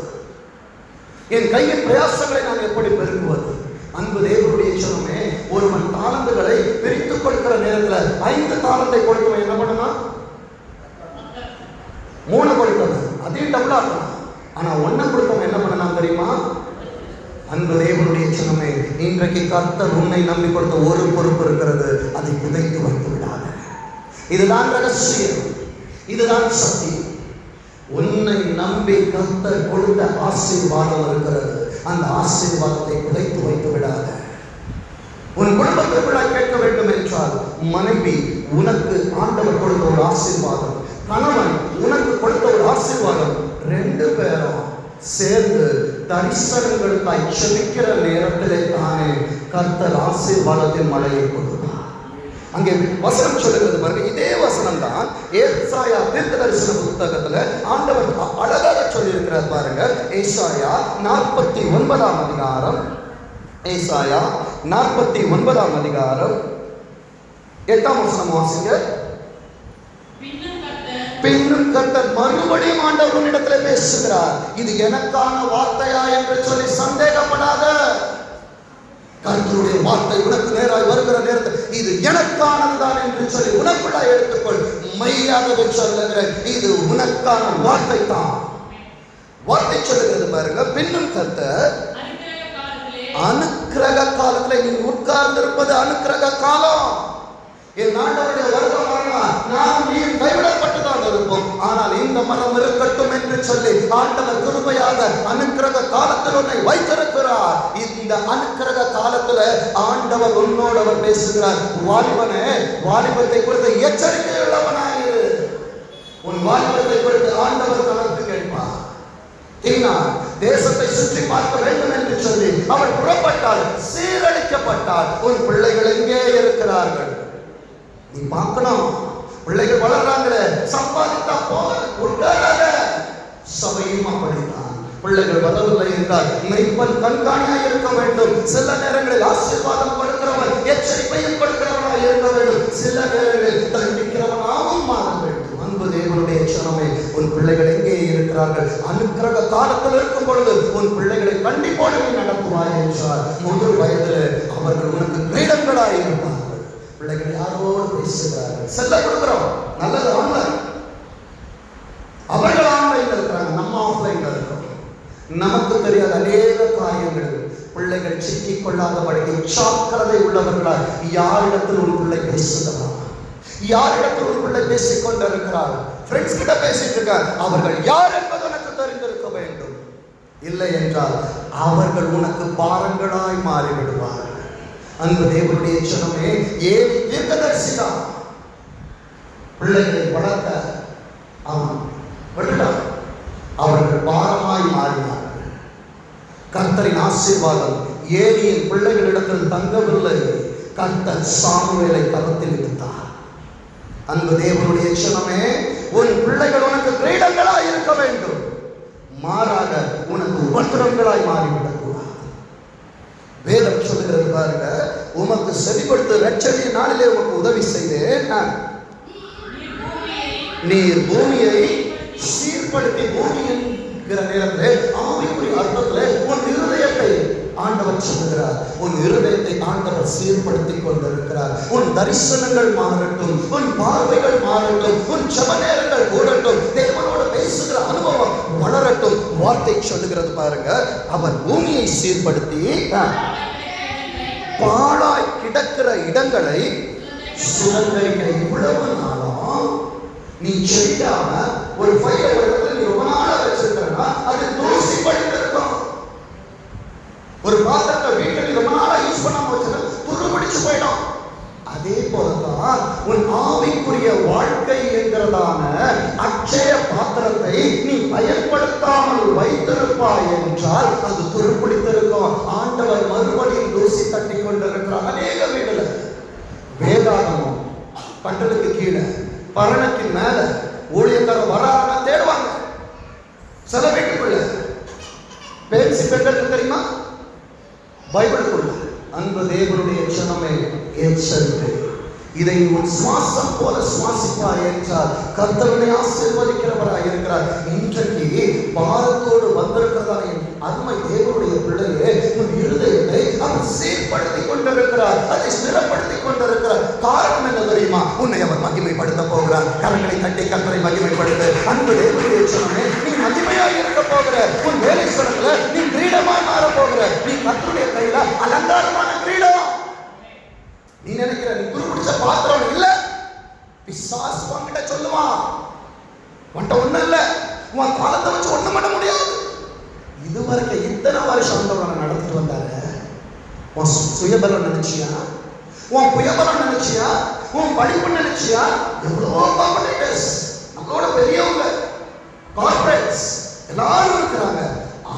என் கையின் பிரயாசங்களை நான் எப்படி பெருக்குவது? அன்பு தேவனுடைய சொன்னமே ஒருவன் தாளந்துகளை பிரித்துக் கொடுக்கிற நேரத்தில் 5 தாளந்தை கொடுத்தவன் என்ன பண்ணனா 3 கொடுத்தவன் அதே டபுள் ஆகணும். ஆனா 1 கொடுத்தவன் என்ன பண்ணனா தெரியுமா? அன்பு தேவனுடைய சொன்னமே இன்றைக்கு கர்த்தர் உன்னை நம்பி கொடுத்த ஒரு பொறுப்பு இருக்கிறது, அதை புதைத்து வைத்து விடாத. இதுதான் ரகசியம், இதுதான் சத்தியம். உன்னை நம்பி கர்த்தர் கொடுத்த ஆசீர்வாதம் இருக்கிறது, அந்த ஆசீர்வாதத்தை புதைத்து வைத்து விடாத. உன் குடும்பத்திற்குள்ளாய் கேட்க வேண்டும் என்றால் மனைவி உனக்கு ஆண்டவர் கொடுத்த ஒரு ஆசீர்வாதம், கணவன் உனக்கு கொடுத்த ஒரு ஆசீர்வாதம், 2 பேரும் சேர்ந்து தரிசனங்களுக்காய் செபிக்கிற நேரத்திலே தானே கர்த்தர் ஆசீர்வாதத்தின் மழையை கொடுத்தார். அங்கே வசனம் சொல்லுகிறது பாருங்க, இதே வசனம் தான் ஏசாயா தீர்க்கதரிசன புத்தகத்துல ஆண்டவர் அழகாக சொல்லி இருக்கிறார் பாருங்க. ஏசாயா 49ஆம் அதிகாரம், ஏசாயா 49ஆம் அதிகாரம் 8ஆம் வசனம் வாசிங்க. பின்னும் கர்த்தர் மறுபடியும் ஆண்டவர் உன்னிடத்துல பேசுகிறார், இது எனக்கான வார்த்தையா என்று சொல்லி சந்தேகப்படாத. கர்த்தருடைய வார்த்தை உனக்கு நேராய் வருகிற நேரத்தில் இது எனக்கானதுதான் என்று சொல்லி உனக்குள்ளாய் எடுத்துக்கொள். மெய்யாகவே சொல்லுகிறேன், இது உனக்கான வார்த்தை தான். வார்த்தை சொல்லுகிறது பாருங்க, பின்னும் கர்த்தர் அனுக்கிரக காலத்துல நீ உட்கார்ந்து இருப்பது அனுக்கிரக காலம். என் ஆண்டவருடைய வருடம் நாம் நீ கைவிடப்பட்டுதான் இருப்போம், ஆனால் இந்த மரம் இருக்கட்டும் என்று சொல்லி ஆண்டவர் கிருபையாக அனுக்கிரக காலத்தில் உன்னை வைத்திருக்கிறார். இந்த அனுக்கிரக காலத்துல ஆண்டவர் உன்னோடவர் பேசுகிறார். வாலிபனே, வாலிபத்தை குறித்து எச்சரிக்கை உள்ளவனாயிரு. உன் வாலிபத்தை குறித்து ஆண்டவர் கலந்து கேட்பார். தீனா தேசத்தை சுற்றி பார்க்க வேண்டும் என்று சொல்லி அவள் புறப்பட்டாள், சீரழிக்கப்பட்டாள். உன் பிள்ளைகள் எங்கே இருக்கிறார்கள்? நீ பார்க்கணும். பிள்ளைகள் வளர்றாங்களே, சம்பாதித்தா போக சபையும் அப்படித்தான். பிள்ளைகள் வரவில்லை என்றால் மெய்ப்பன் கண்காணியாக இருக்க வேண்டும். சில நேரங்களில் ஆசீர்வாதம் கொடுக்கிறவன் எச்சரிக்கையும் கொடுக்கிறவனாக இருக்க வேண்டும், சில நேரங்களில் தண்டிக்கிறவனாகவும் மாற வேண்டும். அன்பு தேவ தேவனுடைய சனமே, உன் பிள்ளைகள் எங்கே இருக்கிறார்கள்? அனுக்கிரக காலத்தில் இருக்கும் பொழுது உன் பிள்ளைகளை கண்டிப்போடு நீ நடத்துவாய் என்றார். முதல் வயதில் அவர்கள் உனக்கு கிரீடங்களாய் இருப்பார்கள். பிள்ளைகள் யாரோடு பேசுகிறார்கள்? செல்ல கொடுக்கிறோம், நல்லது ஆன்லைன். அவர்கள் ஆன்லைன்ல இருக்கிறாங்க, நம்ம ஆஃப்லைன்ல இருக்கிறோம். நமக்கு தெரியாத அநேக காரியங்கள் பிள்ளைகள் சிக்கிக் கொள்ளாதபடிக்கு ஜாக்கிரதை உள்ளவர்களால் யாரிடத்தில் ஒரு பிள்ளை பேசுகிறார், யாரிடத்தில் ஒரு பிள்ளை பேசிக் கொண்டிருக்கிறார், ஃப்ரெண்ட்ஸ் கிட்ட பேசிட்டு இருக்கார், அவர்கள் யார் என்பது உனக்கு தெரிந்திருக்க வேண்டும். இல்லை என்றால் அவர்கள் உனக்கு பாரங்களாய் மாறிவிடுவார்கள். அன்பு தேவனுடைய சனமே, ஏன் தீர்க்கதரிசிதான் பிள்ளைகளை வளர்க்க அவன் விட்டுட்டான். அவர்கள் பாரமாய் மாறினார்கள். கர்த்தரின் ஆசீர்வாதம் ஏலியின் பிள்ளைகளிடத்தில் தங்கவில்லை. கர்த்தர் சாமுவேலை கரத்தில் எடுத்தார். அன்பு தேவனுடைய சனமே, உன் பிள்ளைகள் உனக்கு கிரீடங்களாய் இருக்க வேண்டும், மாறாக உனக்கு உபத்திரங்களாய் மாறிவிடக்கூடாது. வேதம் சொல்லுகிறது பாருங்க, உமக்கு செவிப்படுத்த இரட்சணிய நாளிலே உமக்கு உதவி செய்தேன். நீர் பூமியை சீர்படுத்தி, பூமி என்கிற நேரத்தில் ஆவிக்குரிய அர்த்தத்தில் உன் இருதயத்தை ஆண்டவர் சொல்லுகிறார். உன் இருதயத்தை ஆண்டவர் சீர்படுத்தி கொண்டிருக்கிறார். உன் தரிசனங்கள் மாறட்டும், உன் பார்வைகள் மாறட்டும், உன் ஜெப நேரங்கள் கூடட்டும், தேவனோடு பேசுகிற அனுபவம் வளரட்டும். வார்த்தை சொல்லுகிறது பாருங்க, அவர் பூமியை சீர்படுத்தி பாழாய் கிடக்கிற இடங்களை சுதந்திரிக்க. இவ்வளவு நாளும் நீ செய்யாம ஒரு ஃபைலை ஒரு இடத்துல நீ ரொம்ப நாளா வச்சிருக்கா, அது தூசி படிட்டு இருக்கும். ஒரு பாத்திரத்தை வீட்டில் ரொம்ப நாளா யூஸ் பண்ணாம வச்சுன்னா துரு பிடிச்சு போயிடும். அதே போலதான் உன் ஆவிக்குரிய வாழ்க்கை என்கிறதான அட்சய பாத்திரத்தை நீ பயன்படுத்தாமல் வைத்திருப்பாய் என்றால் அது துருப்பிடித்திருக்கும். ஆண்டவர் மறுபடியும் தூசி தட்டி கொண்டிருக்கிறார். அநேக வீடுல வேதாகமும் கட்டலுக்கு கீழே பரணக்கு மேல ஊழியக்காரர் வராம தேடுவாங்க. சில வீட்டுக்குள்ள பேசி பெண்களுக்கு தெரியுமா? பைபிளுக்குள்ள. அன்பு தேவனுடைய சனமே, எச்சரிக்கை. இதை உன் சுவாசம் போல சுவாசிப்பாய் என்றால் கர்த்தருடைய ஆசீர்வதிக்கிறவராய் இருக்கிறார். இன்றைக்கு பாரத்தோடு வந்திருக்கிறதான அருமை தேவனுடைய பிள்ளையே, உன் இருதயத்தை அவர் சீர்படுத்திக் கொண்டிருக்கிறார், அதை ஸ்திரப்படுத்தி கொண்டிருக்கிறார். காரணம் என்ன தெரியுமா? உன்னை அவர் மகிமைப்படுத்த போகிறார். கரங்களை தட்டி கர்த்தரை மகிமைப்படுத்து. அன்பு தேவனுடைய சனமே, நீ மகிமையாய் இருக்க போகிற. உன் வேலை ஸ்தலத்துல நீ கிரீடமாய் மாற போகிற. நீ கர்த்தருடைய கையில அலங்காரமான கிரீடம். நீ நினைக்கிற நீ துருப்பிடிச்ச பாத்திரம் இல்ல. பிசாசு வாங்கிட்ட சொல்லுவான், உன்ட்ட ஒண்ணும் இல்ல, உன் காலத்தை வச்சு ஒண்ணும் பண்ண முடியாது. இதுவரைக்கும் இத்தனை வருஷம் ஆண்டவரை நடத்திட்டு வந்தாரு. உன் சுயபலம் நினைச்சியா? உன் புயபலம் நினைச்சியா? உன் படிப்பு நினைச்சியா? எவ்வளவோ காம்படிட்டர்ஸ், நம்மளோட பெரியவங்க, கார்ப்பரேட்ஸ் எல்லாரும் இருக்கிறாங்க.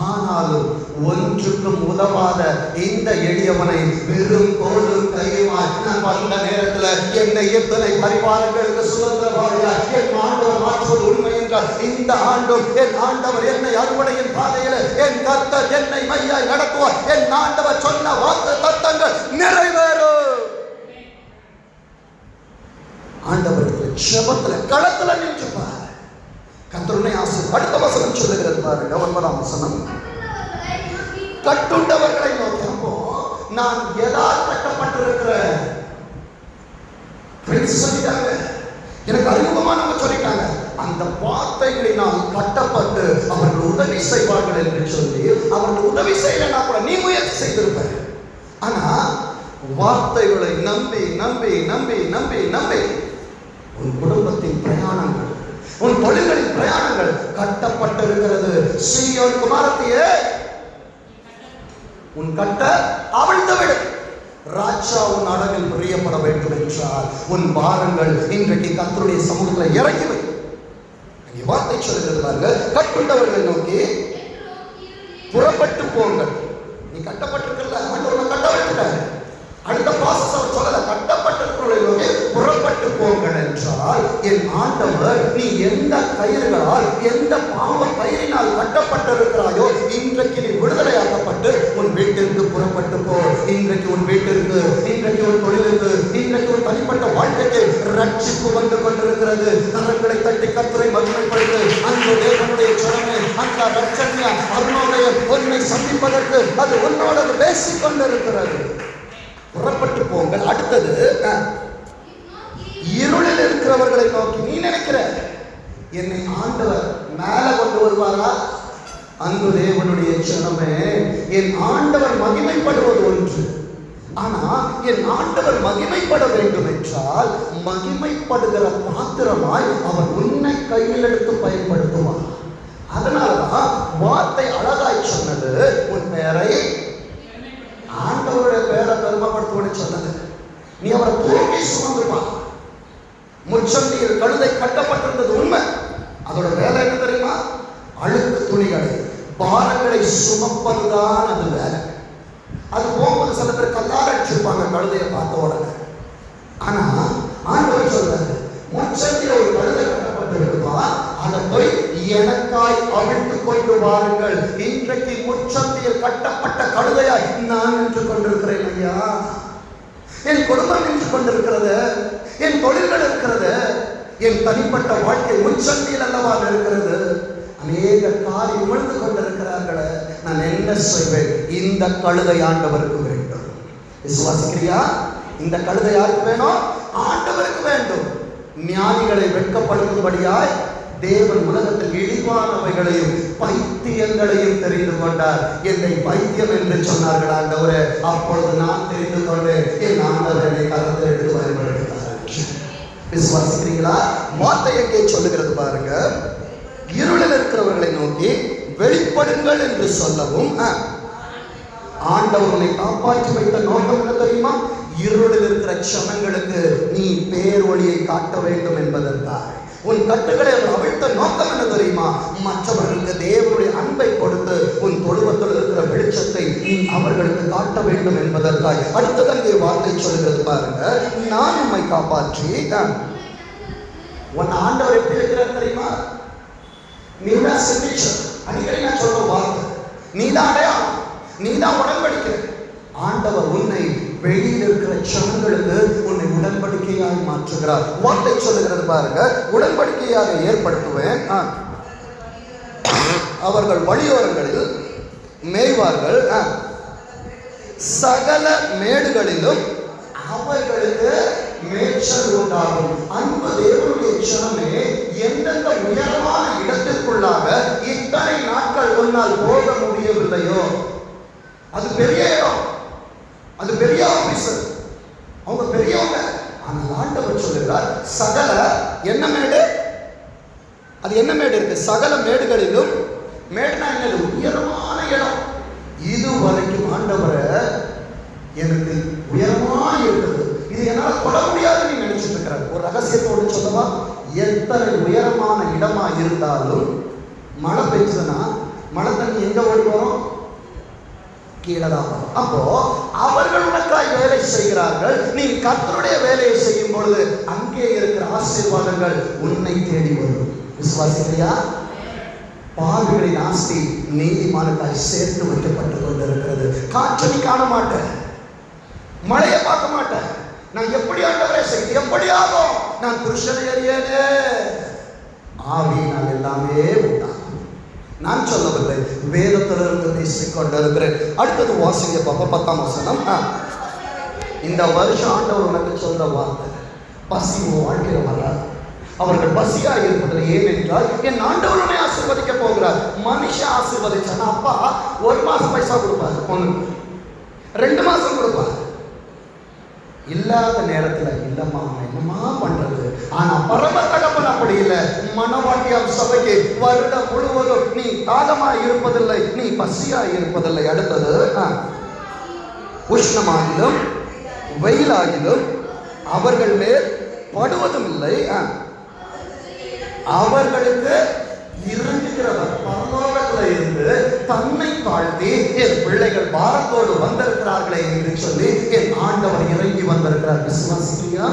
ஆனாலும் ஒன்றுக்கும் உதவாத இந்த எளியவனை வெறும் கோலும் கையுமாய் நான் வந்த நேரத்தில் என்னை எத்தனை பரிவாரங்களுக்கு சுதந்திரவாளியார் என் ஆண்டவர் மாற்றுவது உண்மை என்றால் இந்த ஆண்டும் என் ஆண்டவர் என்னை அறுவடையின் பாதையில் என் கர்த்தர் என்னை மையாய் நடத்துவார். என் ஆண்டவர் சொன்ன வாக்கு தத்தங்கள் நிறைவேறும். ஆண்டவருக்கு ஜெபத்துல களத்துல நின்றுப்பார். கர்த்தருடைய ஆசீர்வாதம். அடுத்த வசனம் சொல்லுகிறது பாருங்க, 9ஆம் வசனம். கட்டுண்டவர்களை நோக்கி, அப்போ நான் எதால் கட்டப்பட்டிருக்கிறேன் சொல்லிட்டாங்க, எனக்கு அறிமுகமானவங்க சொல்லிட்டாங்க. அந்த வார்த்தைகளினால் கட்டப்பட்டு அவர்கள் உதவி செய்வார்கள் என்று சொல்லி, அவர்கள் உதவி செய்யலன்னா கூட நீ முயற்சி செய்திருப்ப. ஆனா வார்த்தைகளை நம்பி நம்பி நம்பி நம்பி நம்பி உன் குடும்பத்தின் பிரயாணங்கள், உன் தொழில்களின் பிரயாணங்கள் கட்டப்பட்டிருக்கிறது. சீயோன் குமாரத்தியே, உன் கட்ட அவிழ்ந்து விடு. ராஜா உன் அழகில் பிரியப்பட வேண்டும் என்றால் உன் பாரங்கள் இன்றைக்கு கர்த்தருடைய சமூகத்தில் இறக்கி வை. வார்த்தை சொல்லுகிறது பாருங்க, கட்டுண்டவர்களை நோக்கி புறப்பட்டு போங்கள். நீ கட்டப்பட்டிருக்கல, ஆண்டவர் கட்ட வைக்கிறார். அடுத்த ப்ராசஸ் அவர் சொல்லல, கட்டப்பட்டிருக்கிறவர்களை நோக்கி புறப்பட்டு போங்கள் என்றால் என் ஆண்டவர் நீ எந்த கயிறுகளால், எந்த பாவ கயிறினால் கட்டப்பட்டிருக்கிறாயோ இன்றைக்கு நீ விடுதலையாக்கப்பட்டு உன் வீட்டிற்கு புறப்பட்டு போ. இன்றைக்கு உன் வீட்டிற்கு, இன்றைக்கு உன் தொழிலுக்கு, இன்றைக்கு உன் தனிப்பட்ட வாழ்க்கைக்கு ரட்சிப்பு வந்து கொண்டிருக்கிறது. கரங்களை தட்டி கர்த்தரை மகிமைப்படுத்து. அந்த தேவனுடைய ஜனமே, அந்த ரட்சணிய அருணோதயம் உன்னை சந்திப்பதற்கு அது உன்னோடு பேசிக் கொண்டிருக்கிறது. புறப்பட்டு போங்கள். அடுத்தது, இருளில் இருக்கிறவர்களை நோக்கி நீ நினைக்கிற என்னை ஆண்டவர் மேல கொண்டு வருவாரா? அன்பு தேவனுடைய ஜனமே, என் ஆண்டவர் மகிமைப்படுவது ஒன்று. ஆனா என் ஆண்டவர் மகிமைப்பட வேண்டும் என்றால் மகிமைப்படுகிற பாத்திரமாய் அவர் உன்னை கையில் எடுத்து பயன்படுத்துவார். அதனாலதான் வார்த்தை அழகாய் சொன்னது, உன் பெயரை ஆண்டவருடைய பெயரை பெருமைப்படுத்துவன்னு சொன்னது. நீ அவரை தூக்கி சுமந்துப்பா. முச்சந்தியில் கழுதை கட்டப்பட்டிருந்தது உண்மை. அதோட வேலை என்ன தெரியுமா? அழுக்கு துணிகளை, பாரங்களை சுமப்பதுதான் அது வேலை. அது போகும்போது சில பேர் கல்லார அடிச்சிருப்பாங்க கழுதையை பார்த்த உடனே. ஆனா ஆண்டவர் சொல்றாரு, முச்சந்தியில் ஒரு கழுதை கட்டப்பட்டிருக்குமா, அதை போய் எனக்காய் அவிழ்த்து கொண்டு வாருங்கள். இன்றைக்கு முச்சந்தியில் கட்டப்பட்ட கழுதையாய் நான் நின்று கொண்டிருக்கிறேன் ஐயா. என் குடும்பம் நின்று கொண்டிருக்கிறது, என் தொழில்கள் இருக்கிறது, என் தனிப்பட்ட வாழ்க்கை முச்சந்தியில் அல்லவா இருக்கிறது. அநேக காரி உமிழ்ந்து கொண்டிருக்கிறார்களே, நான் என்ன செய்வேன்? இந்த கழுதை ஆண்டவருக்கு வேண்டும். விசுவாசிக்கிறியா? இந்த கழுதை யாருக்கு வேணும்? ஆண்டவருக்கு வேண்டும். ஞானிகளை வெட்கப்படுத்தும்படியாய் தேவன் உலகத்தில் இழிவானவைகளையும் பைத்தியங்களையும் தெரிந்து கொண்டார். என்னை பைத்தியம் என்று சொன்னார்கள் ஆண்டவரே. அப்பொழுது நான் தெரிந்து கொண்டேன், என் ஆண்டவர் என்னை கருத்தில் எடுத்து பயன்படுத்தினார். விசுவாசிக்கிறீங்களா? வார்த்தை எங்கே சொல்லுகிறது பாருங்க. இருளில் இருக்கிறவர்களை நோக்கி வெளிப்படுங்கள் என்று சொல்லவும், ஆண்டவர்களை காப்பாற்றி வைத்த நோக்கம் என்ன தெரியுமா? இருளில் இருக்கிற ஜனங்களுக்கு நீ பேர் ஒளியை காட்ட வேண்டும் என்பதற்காக. உன் கட்டுகளை அவிழ்த்த நோக்கம் என்ன தெரியுமா? மற்றவர்களுக்கு தேவனுடைய அன்பை கொடுத்து உன் தொழுவத்தில் இருக்கிற வெளிச்சத்தை நீ அவர்களுக்கு காட்ட வேண்டும் என்பதற்காக. அடுத்த தங்கிய வார்த்தை சொல்கிறது பாருங்க, நான் உம்மை காப்பாற்றி. உன் ஆண்டவர் எப்படி வைக்கிறார் தெரியுமா? நீதான் சிக்னேச்சர். அடிக்கடி நான் சொல்ற வார்த்தை, நீதான் அடையாளம், நீதான் உடன்படிக்கை. ஆண்டவர் உன்னை வெளியில் இருக்கிற ஜனங்களுக்கு உன்னை உடன்படிக்கையாய் மாற்றுகிறார். வார்த்தை சொல்லுகிறது பாருங்க, உடன்படிக்கையாக ஏற்படுத்துவேன். அவர்கள் வழியோரங்களில் மேய்வார்கள், சகல மேடுகளிலும் அவர்களுக்கு மேய்ச்சல் உண்டாகும். அன்பு தேவனுடைய ஜனமே, எந்தெந்த உயரமான இடத்திற்குள்ளாக இத்தனை நாட்கள் உன்னால் போக முடியவில்லையோ, அது பெரிய இடம், அது பெரிய ஆபீசர், அவங்க பெரியவங்க. ஆனால் ஆண்டவர் சொல்லுகிறார், சகல என்ன மேடு? அது என்ன மேடு இருக்கு? சகல மேடுகளிலும். மேடுனா என்னது? உயரமான இடம். இதுவரைக்கும் ஆண்டவரை எனக்கு உயரமா இருக்குது, இது என்னால் கொள்ள முடியாதுன்னு நீ நினைச்சிட்டு இருக்கிற. ஒரு ரகசியத்தோடு சொல்லவா? எத்தனை உயரமான இடமா இருந்தாலும் மழை பெய்ச்சதுன்னா மழை தண்ணி எங்க ஓடி வரும்? கீழே தான் வரும். அப்போ அவர்கள் உனக்காய் வேலை செய்கிறார்கள். நீ கர்த்தருடைய வேலையை செய்யும் பொழுது அங்கே இருக்கிற ஆசீர்வாதங்கள் உன்னை தேடி வரும். விசுவாசிக்கையா? பாவிகளின் ஆஸ்தி நீதிமானுக்காய் சேர்த்து வைக்கப்பட்டு கொண்டிருக்கிறது. காற்று நீ காண மாட்டேன், மழையை பார்க்க மாட்டேன். நான் எப்படி ஆண்டவரை செய்து எப்படி ஆகும்? நான் புருஷனை அறியேனே, ஆவியினால் எல்லாமே உண்டாகும். நான் சொல்லவில்லை, வேதத்திலிருந்து பேசிக்கொண்டிருக்கிறேன். அடுத்தது வாசிங்க பாப்பா, 10ஆம் வசனம். இந்த வருஷம் ஆண்டவர் உனக்கு சொல்ற வார்த்தை, பசி உன் வாழ்க்கையில் வராது. அவர்கள் பசியாக இருப்பதில் ஏனென்றால் என் ஆண்டவருடைய ஆசீர்வதிக்க போகிறார். மனுஷன் ஆசீர்வதிச்சானா அப்பா 1 மாசம் பைசா கொடுப்பாரு, பொண்ணுக்கு 2 மாசம் கொடுப்பாரு. இல்லாத நேரத்துல இல்லம்மா என்னமா பண்றது. ஆனா பரம தகப்பன் அப்படி இல்லை. மனவாட்டியம் சபைக்கு வருடம் முழுவதும் நீ தாகமாய் இருப்பதில்லை, நீ பசியாய் இருப்பதில்லை. அடுத்தது, உஷ்ணமாகிலும் வெயிலாகிலும் அவர்கள் மேல் படுவதும் இல்லை. அவர்களுக்கு இறங்குகிறவர் பரலோகத்தில் இருந்து தன்னை தாழ்த்தி என் பிள்ளைகள் பாரத்தோடு வந்திருக்கிறார்களே என்று சொல்லி என் ஆண்டவர் இறங்கி வந்திருக்கிறார். விசுவாசியா?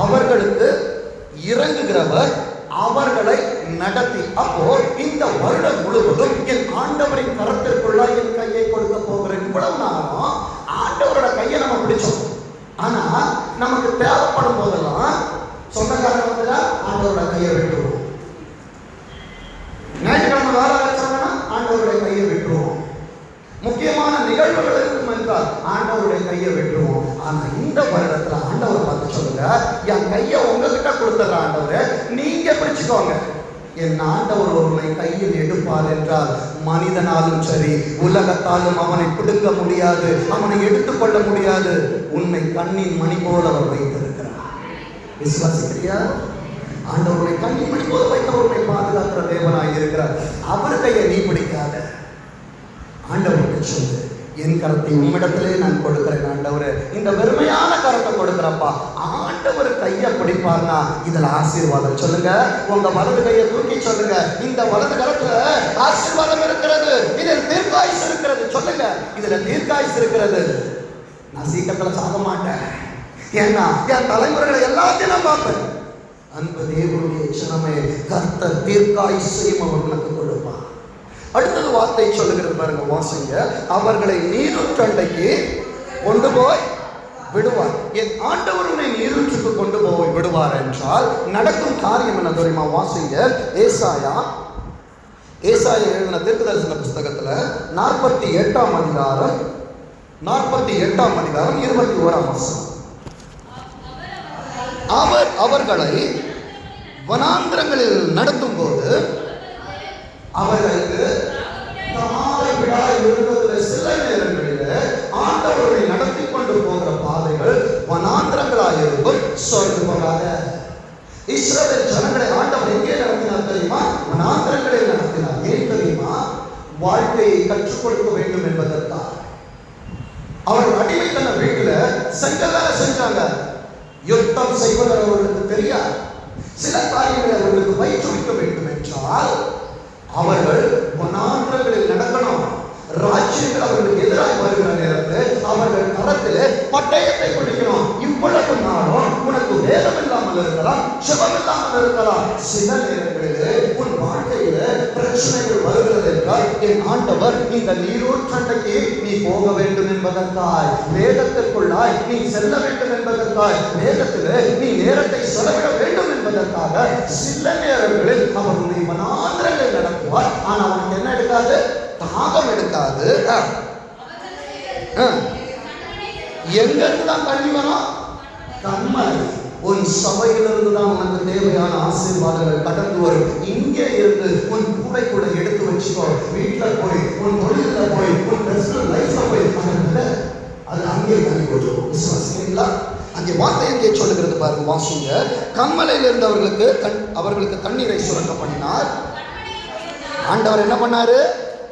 அவர்களுக்கு இறங்குகிறவர் அவர்களை நடத்தி. அப்போ இந்த வருடம் முழுவதும் என் ஆண்டவரின் கரத்திற்குள்ள என் கையை கொடுக்க போகிறேன். இவ்வளவு நாளும் ஆண்டவரோட கையை நம்ம பிடிச்சோம். ஆனா நமக்கு தேவைப்படும் போதெல்லாம் கொடுத்துற ஆண்டவரே, நீங்க பிடிச்சுக்கோங்க. என் ஆண்டவர் ஒருவனை கையில் எடுப்பார் என்றால் மனிதனாலும் சரி உலகத்தாலும் அவனை பிடுங்க முடியாது, அவனை எடுத்துக்கொள்ள முடியாது. உன்னை கண்ணின் மணி போல அவர் வைத்திருக்கிறார். விசுவாசிக்கிறியா? ஆண்டவருடைய கண்ணின் மணி போல வைத்தவர்களை பாதுகாக்கிற தேவனாய் இருக்கிறார். அவர் கையை நீ பிடிக்காத. ஆண்டவருக்கு சொல்லு, என் கரத்தை உம்மிடத்திலே நான் கொடுக்கிறேன் ஆண்டவரே. இந்த வெறுமையான கரத்தை கொடுக்கிறப்பா, ஆண்டவர் கையை பிடிப்பார்னா இதுல ஆசீர்வாதம். சொல்லுங்க, உங்க வலது கையை தூக்கி சொல்லுங்க, இந்த வலது கரத்துல ஆசீர்வாதம் இருக்கிறது, இதில் தீர்க்காயுசு இருக்கிறது. சொல்லுங்க, இதுல தீர்க்காயுசு இருக்கிறது. நான் சீக்கிரத்துல சாக மாட்டேன், ஏன்னா என் தலைமுறைகளை எல்லாத்தையும் நான் பார்ப்பேன். அன்பு தேவனுடைய சின்னமே, கர்த்தர் தீர்க்காயுசையும் அவர்களுக்கு கொடுப்பார். அடுத்தது வார்த்தை சொல்லுகிறது பாருங்க, வாசிங்க. அவர்களை நீரூற்றண்டைக்கு கொண்டு போய் விடுவார். என் ஆண்டவர் உன்னை நீரூற்றுக்கு கொண்டு போய் விடுவார் என்றால் நடக்கும் காரியம் என்ன தெரியுமா? வாசிங்க. ஏசாயா எழுதின தீர்க்கதரிசன புஸ்தகத்துல 48ஆம் அதிகாரம் 21ஆம் வசனம். அவர் அவர்களை வனாந்திரங்களில் நடத்தும் போது அவர்களுக்கு சில நேரங்களில் ஆண்டவர்களை நடத்தி கொண்டு போகிற பாதைகள் வனாந்திரங்களாக இருக்கும். சொல்லு போகாத. இஸ்ரவேல் ஜனங்களை ஆண்டவர் எங்கே நடத்தினார் தெரியுமா? வனாந்திரங்களில் நடத்தினார். ஏன் தெரியுமா? வாழ்க்கையை கற்றுக் கொடுக்க வேண்டும் என்பதற்காக. அவர்கள் அடிமைத்தன வீட்டுல செங்கலால செஞ்சாங்க. யுத்தம் செய்வது அவர்களுக்கு தெரியாது. சில காரியங்களை அவர்களுக்கு பயிற்றுவிக்க வேண்டும் என்றால் அவர்கள் வனாந்திரங்களில் நடக்கணும். ராஜ்யங்கள் அவர்களுக்கு எதிராக வருகிற நேரத்தில் அவர்கள் கரத்திலே பட்டயத்தை பிடிக்கணும். இவ்வளவு நாளும் உனக்கு வேதம் இல்லாமல் இருக்கலாம், சுபம் இல்லாமல் இருக்கலாம். சில நேரங்களிலே உன் வாழ்க்கையில பிரச்சனைகள் வருகிறது என்றால் என் ஆண்டவர் இந்த நீரூற்றண்டைக்கு நீ போக வேண்டும் என்பதற்காய், வேதத்திற்குள்ளாய் நீ செல்ல வேண்டும் என்பதற்காய், வேதத்திலே நீ நேரத்தை செலவிட வேண்டும் என்பதற்காக சில நேரங்களில் அவர் உன்னை வனாந்திரங்களில் நடத்துவார். ஆனால் அவனுக்கு என்ன எடுக்காது? தாகம் எடுக்காது. எங்க இருந்துதான் தண்ணி வரும்? கண்மலை. உன் சபையிலிருந்து தான் உனக்கு தேவையான ஆசீர்வாதங்கள் கடந்து வரும். இங்கே இருந்து உன் கூட எடுத்து வச்சுக்கோ. வீட்டுல போய், உன் தொழில போய், உன் பர்சனல் லைஃப்ல போய் அது அங்கே தண்ணி கொடுக்கும். விசுவாசிக்கிறீங்களா? அங்கே வார்த்தை எங்கே சொல்லுகிறது பாருங்க, வாசிங்க. கண்மலையில் இருந்தவர்களுக்கு அவர்களுக்கு தண்ணீரை சுரக்க பண்ணினார். ஆண்டவர் என்ன பண்ணாரு?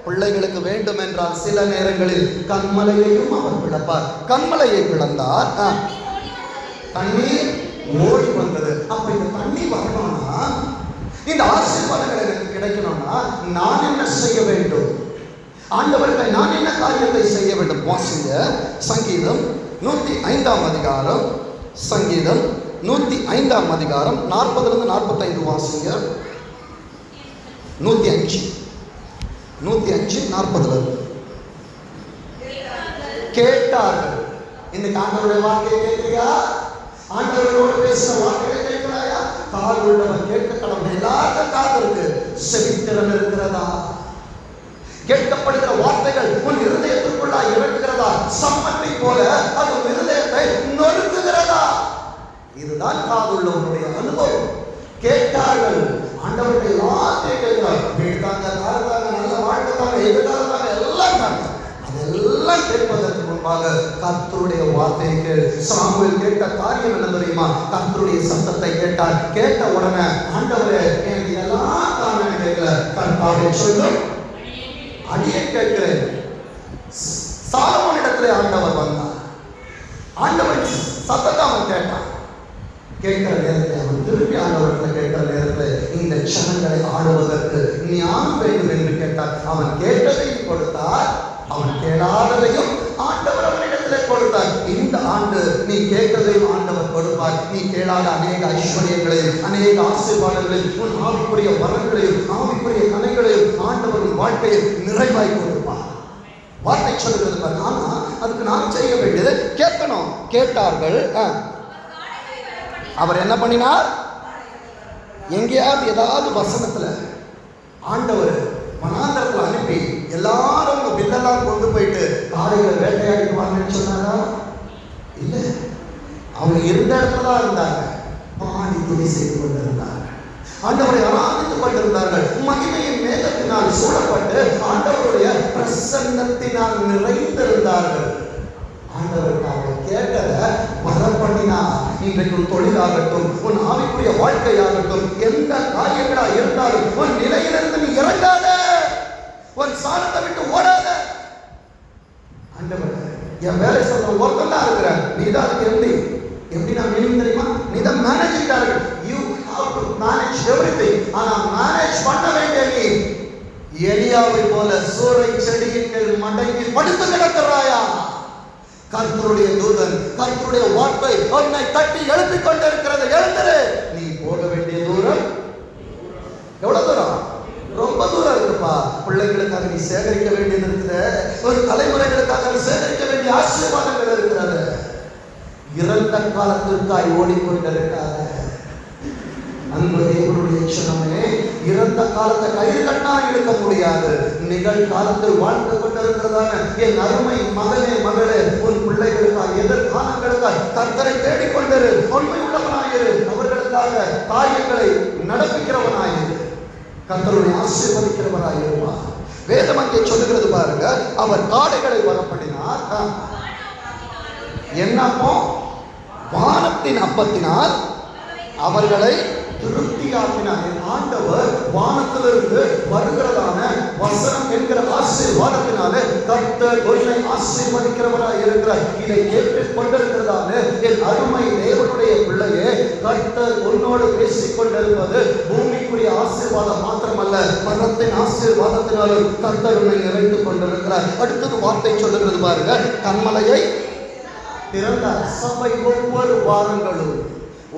பிள்ளைகளுக்கு வேண்டும் என்றால் சில நேரங்களில் கண்மலையையும் அவர் பிளப்பார். கண்மலையை பிளந்தார், தண்ணீர் ஓடி வந்தது. அப்ப இந்த தண்ணி வரணும்னா, இந்த ஆசீர்வாதங்கள் எனக்கு கிடைக்கணும்னா நான் என்ன செய்ய வேண்டும்? ஆண்டவர்களை நான் என்ன காரியத்தை செய்ய வேண்டும்? வாசிங்க. சங்கீதம் 105ஆம் அதிகாரம், சங்கீதம் 105ஆம் அதிகாரம் 40 45 வாசிங்க. 105:40 கேட்டார்கள். இன்னைக்கு ஆண்டவருடைய வார்த்தையை கேட்கிறியா? ஆண்டவரோடு பேசுற வார்த்தையை கேட்கிறாயா? கால் உள்ளவன் கேட்க கடவுள். எல்லாருக்கும் காது இருக்கு, செவித்திறன் இருக்கிறதா? கேட்கப்படுகிற வார்த்தைகள் உன் இருதயத்திற்குள்ளா இறங்குகிறதா? சம்மத்தை போல அது உன் இருதயத்தை நொறுக்குகிறதா? இதுதான் காதுள்ளவனுடைய அனுபவம். கேட்டார்கள். ஆண்டவருடைய எல்லாத்தையும் கேட்கிறார். வீட்டாங்க, காரத்தாங்க, நல்ல வாழ்க்கைத்தாங்க, எதிர்காலத்தாங்க, எல்லாம் தாங்க. அதெல்லாம் கேட்பதற்கு முன்பாக கர்த்தருடைய வார்த்தையை கேள். சாமுவேல் கேட்ட காரியம் என்ன தெரியுமா? கர்த்தருடைய சத்தத்தை கேட்டார். கேட்ட உடனே ஆண்டவரே எனக்கு எல்லாம் தாங்க கேட்கல, கர்த்தாவே சொல்லும் அடியே கேட்கிறேன். சாலமோனிடத்திலே ஆண்டவர் வந்தார். ஆண்டவர் சத்தத்தை அவன் கேட்டான். கேட்கிற நேரத்தில் அவன் திருப்பி ஆண்டவர்கள் கேட்கிற நேரத்தில் இந்த ஜனங்களை ஆளுவதற்கு ஞானம் வேண்டும் என்று கேட்டார். அவன் கேட்டதையும் கொடுத்தார், அவன் கேளாததையும் ஆண்டவர் அவனிடத்திலே கொடுத்தார். இந்த ஆண்டு நீ கேட்கதையும் ஆண்டவர் கொடுப்பார். நீ கேளாத அநேக ஐஸ்வர்யங்களையும் அநேக ஆசீர்வாதங்களையும் உன் ஆவிக்குரிய வரங்களையும் ஆவிக்குரிய கலைகளையும் ஆண்டவர் உன் வாழ்க்கையை நிறைவாய் கொடுப்பார். வார்த்தை சொல்லுகிறது. ஆனா அதுக்கு நான் செய்ய வேண்டியது கேட்கணும். கேட்டார்கள். அவர் என்ன பண்ணினார்? எங்கேயாவது ஏதாவது வசனத்துல ஆண்டவர் வனாந்தரத்தில் அனுப்பி எல்லாரும் உங்க பில்லெல்லாம் கொண்டு போயிட்டு காடைகளை வேட்டையாடிக்குவாங்கன்னு சொன்னாரா? இல்லை. அவங்க இருந்த இடத்துல தான் இருந்தாங்க. பாடி துணி செய்து ஆண்டவரை ஆராதித்துக் கொண்டிருந்தார்கள். மகிமையின் மேகத்தினால் சூழப்பட்டு ஆண்டவருடைய பிரசன்னத்தினால் நிறைந்திருந்தார்கள். ஆண்டவருக்காக கேட்டதை வரம் பண்ணினா, இன்றைக்கு உன் தொழிலாகட்டும், உன் ஆவிக்குரிய வாழ்க்கையாகட்டும், எந்த காரியங்களா இருந்தாலும் உன் நிலையிலிருந்து நீ இறங்காத, உன் சாணத்தை விட்டு ஓடாத. ஆண்டவர் என் வேலை சொல்ற ஒருத்தன் தான் இருக்கிற, நீ தான் அதுக்கு எப்படி நான் மீனிங் தெரியுமா? நீ தான் managing director. You have to manage everything. ஆனா மேனேஜ் பண்ண வேண்டிய நீ எலியாவை போல சூறை செடியின் கீழ் மடங்கி படுத்து கிடக்கிறாயா? கர்த்தருடைய தூதன், கர்த்தருடைய வார்த்தை உன்னை தட்டி எழுப்பிக் கொண்டிருக்கிறது. எழுந்திரு. நீ போக வேண்டிய தூரம் எவ்வளவு தூரம்? ரொம்ப தூரம் இருக்குப்பா. பிள்ளைகளுக்காக நீ சேகரிக்க வேண்டியது இருக்குது. ஒரு தலைமுறைகளுக்காக நீ சேகரிக்க வேண்டிய ஆசீர்வாதங்கள் இருக்கிறது. இறந்த காலத்திற்காய் ஓடிக்கொண்டிருக்காத அன்பு தேவனுடைய சின்னமே, இறந்த காலத்தை கயிறு கட்டா இழுக்க முடியாது. நிகழ்காலத்தில் வாழ்ந்து கொண்டிருக்கிறதான என் அருமை மகனே, மகளே, உன் பிள்ளைகளுக்காக எதிர்காலங்களுக்காக கர்த்தரை தேடிக்கொண்டிரு. உண்மை உள்ளவனாயிரு. அவர்களுக்காக காரியங்களை நடப்பிக்கிறவனாயிரு. கர்த்தருடைய ஆசீர்வதிக்கிறவராயிருப்பார். வேதம் அங்கே சொல்லுகிறது பாருங்க, அவர் காடைகளை வரப்படினார். என்னப்போ? வானத்தின் அப்பத்தினால் அவர்களை திருப்தியாக்கினார். ஆண்டவர் வானத்திலிருந்து வருகிறதான வசனம் என்கிற ஆசீர்வாதத்தினாலே கர்த்தர் உன்னை ஆசீர்வதிக்கிறவராய் இருக்கிறார். இதை கேட்டுக் கொண்டிருக்கிறதான என் அருமை தேவனுடைய பிள்ளையே, கர்த்தர் உன்னோடு பேசிக் கொண்டிருப்பது பூமிக்குரிய ஆசீர்வாதம் மாத்திரமல்ல, மரத்தின் ஆசீர்வாதத்தினாலும் கர்த்தர் உன்னை நிறைத்துக் கொண்டிருக்கிறார். அடுத்தது வார்த்தை சொல்லுகிறது பாருங்க, கன்மலையை திறந்த சபை ஒவ்வொரு வாரங்களும்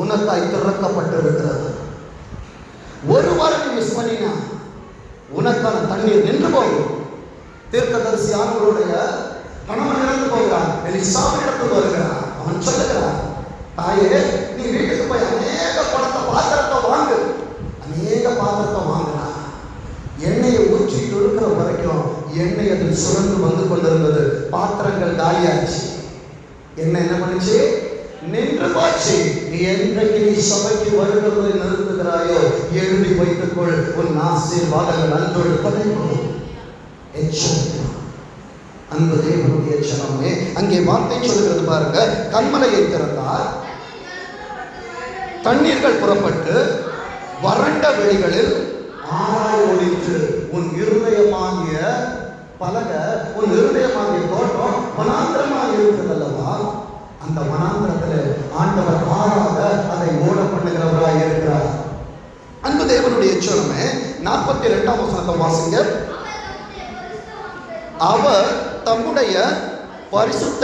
உனக்காய் திறக்கப்பட்டிருக்கிறது. ஒரு வாரம் மிஸ் பண்ணினா உனக்கான தண்ணீர் நின்று போகும். தீர்க்கதரிசி ஆண்களுடைய கணவன் இறந்து போகிறான். எலிசாவிடத்துக்கு வருகிறான். அவன் சொல்லுகிறான், தாயே, நீ வீட்டுக்கு போய் அநேக பாத்திரத்தை வாங்கு. அநேக பாத்திரத்தை வாங்கினா எண்ணெயை ஊற்றி இருக்கிற வரைக்கும் எண்ணெய் அதில் சுரந்து வந்து கொண்டிருந்தது. பாத்திரங்கள் காலியாச்சு. என்ன பண்ணுச்சு? நின்று போச்சு. நீ என்றைக்கு நீ சபைக்கு வருகிறதை நிறுத்துகிறாயோ எழுதி வைத்துக்கொள், உன் ஆசீர்வாதங்கள் அன்றோடு படைப்படும். அன்பு தேவனுடைய ஜனமே, அங்கே வார்த்தை சொல்லுகிறது பாருங்க, கன்மலையை திறந்தார், தண்ணீர்கள் புறப்பட்டு வறண்ட வெளிகளில் ஆறாய் ஓடிற்று. உன் இருதயமாகிய பலக, உன் இருதயமாகிய தோட்டம் வனாந்திரமாக இருக்கிறது அல்லவா? அந்த வனாந்திரத்தில் ஆண்டவர் ஆறாக அதை ஓட பண்ணுகிறவராக இருக்கிறார். அன்பு தேவனுடைய சொன்னமே 42ஆம் வசனத்தை வாசிங்க. அவர் தம்முடைய பரிசுத்த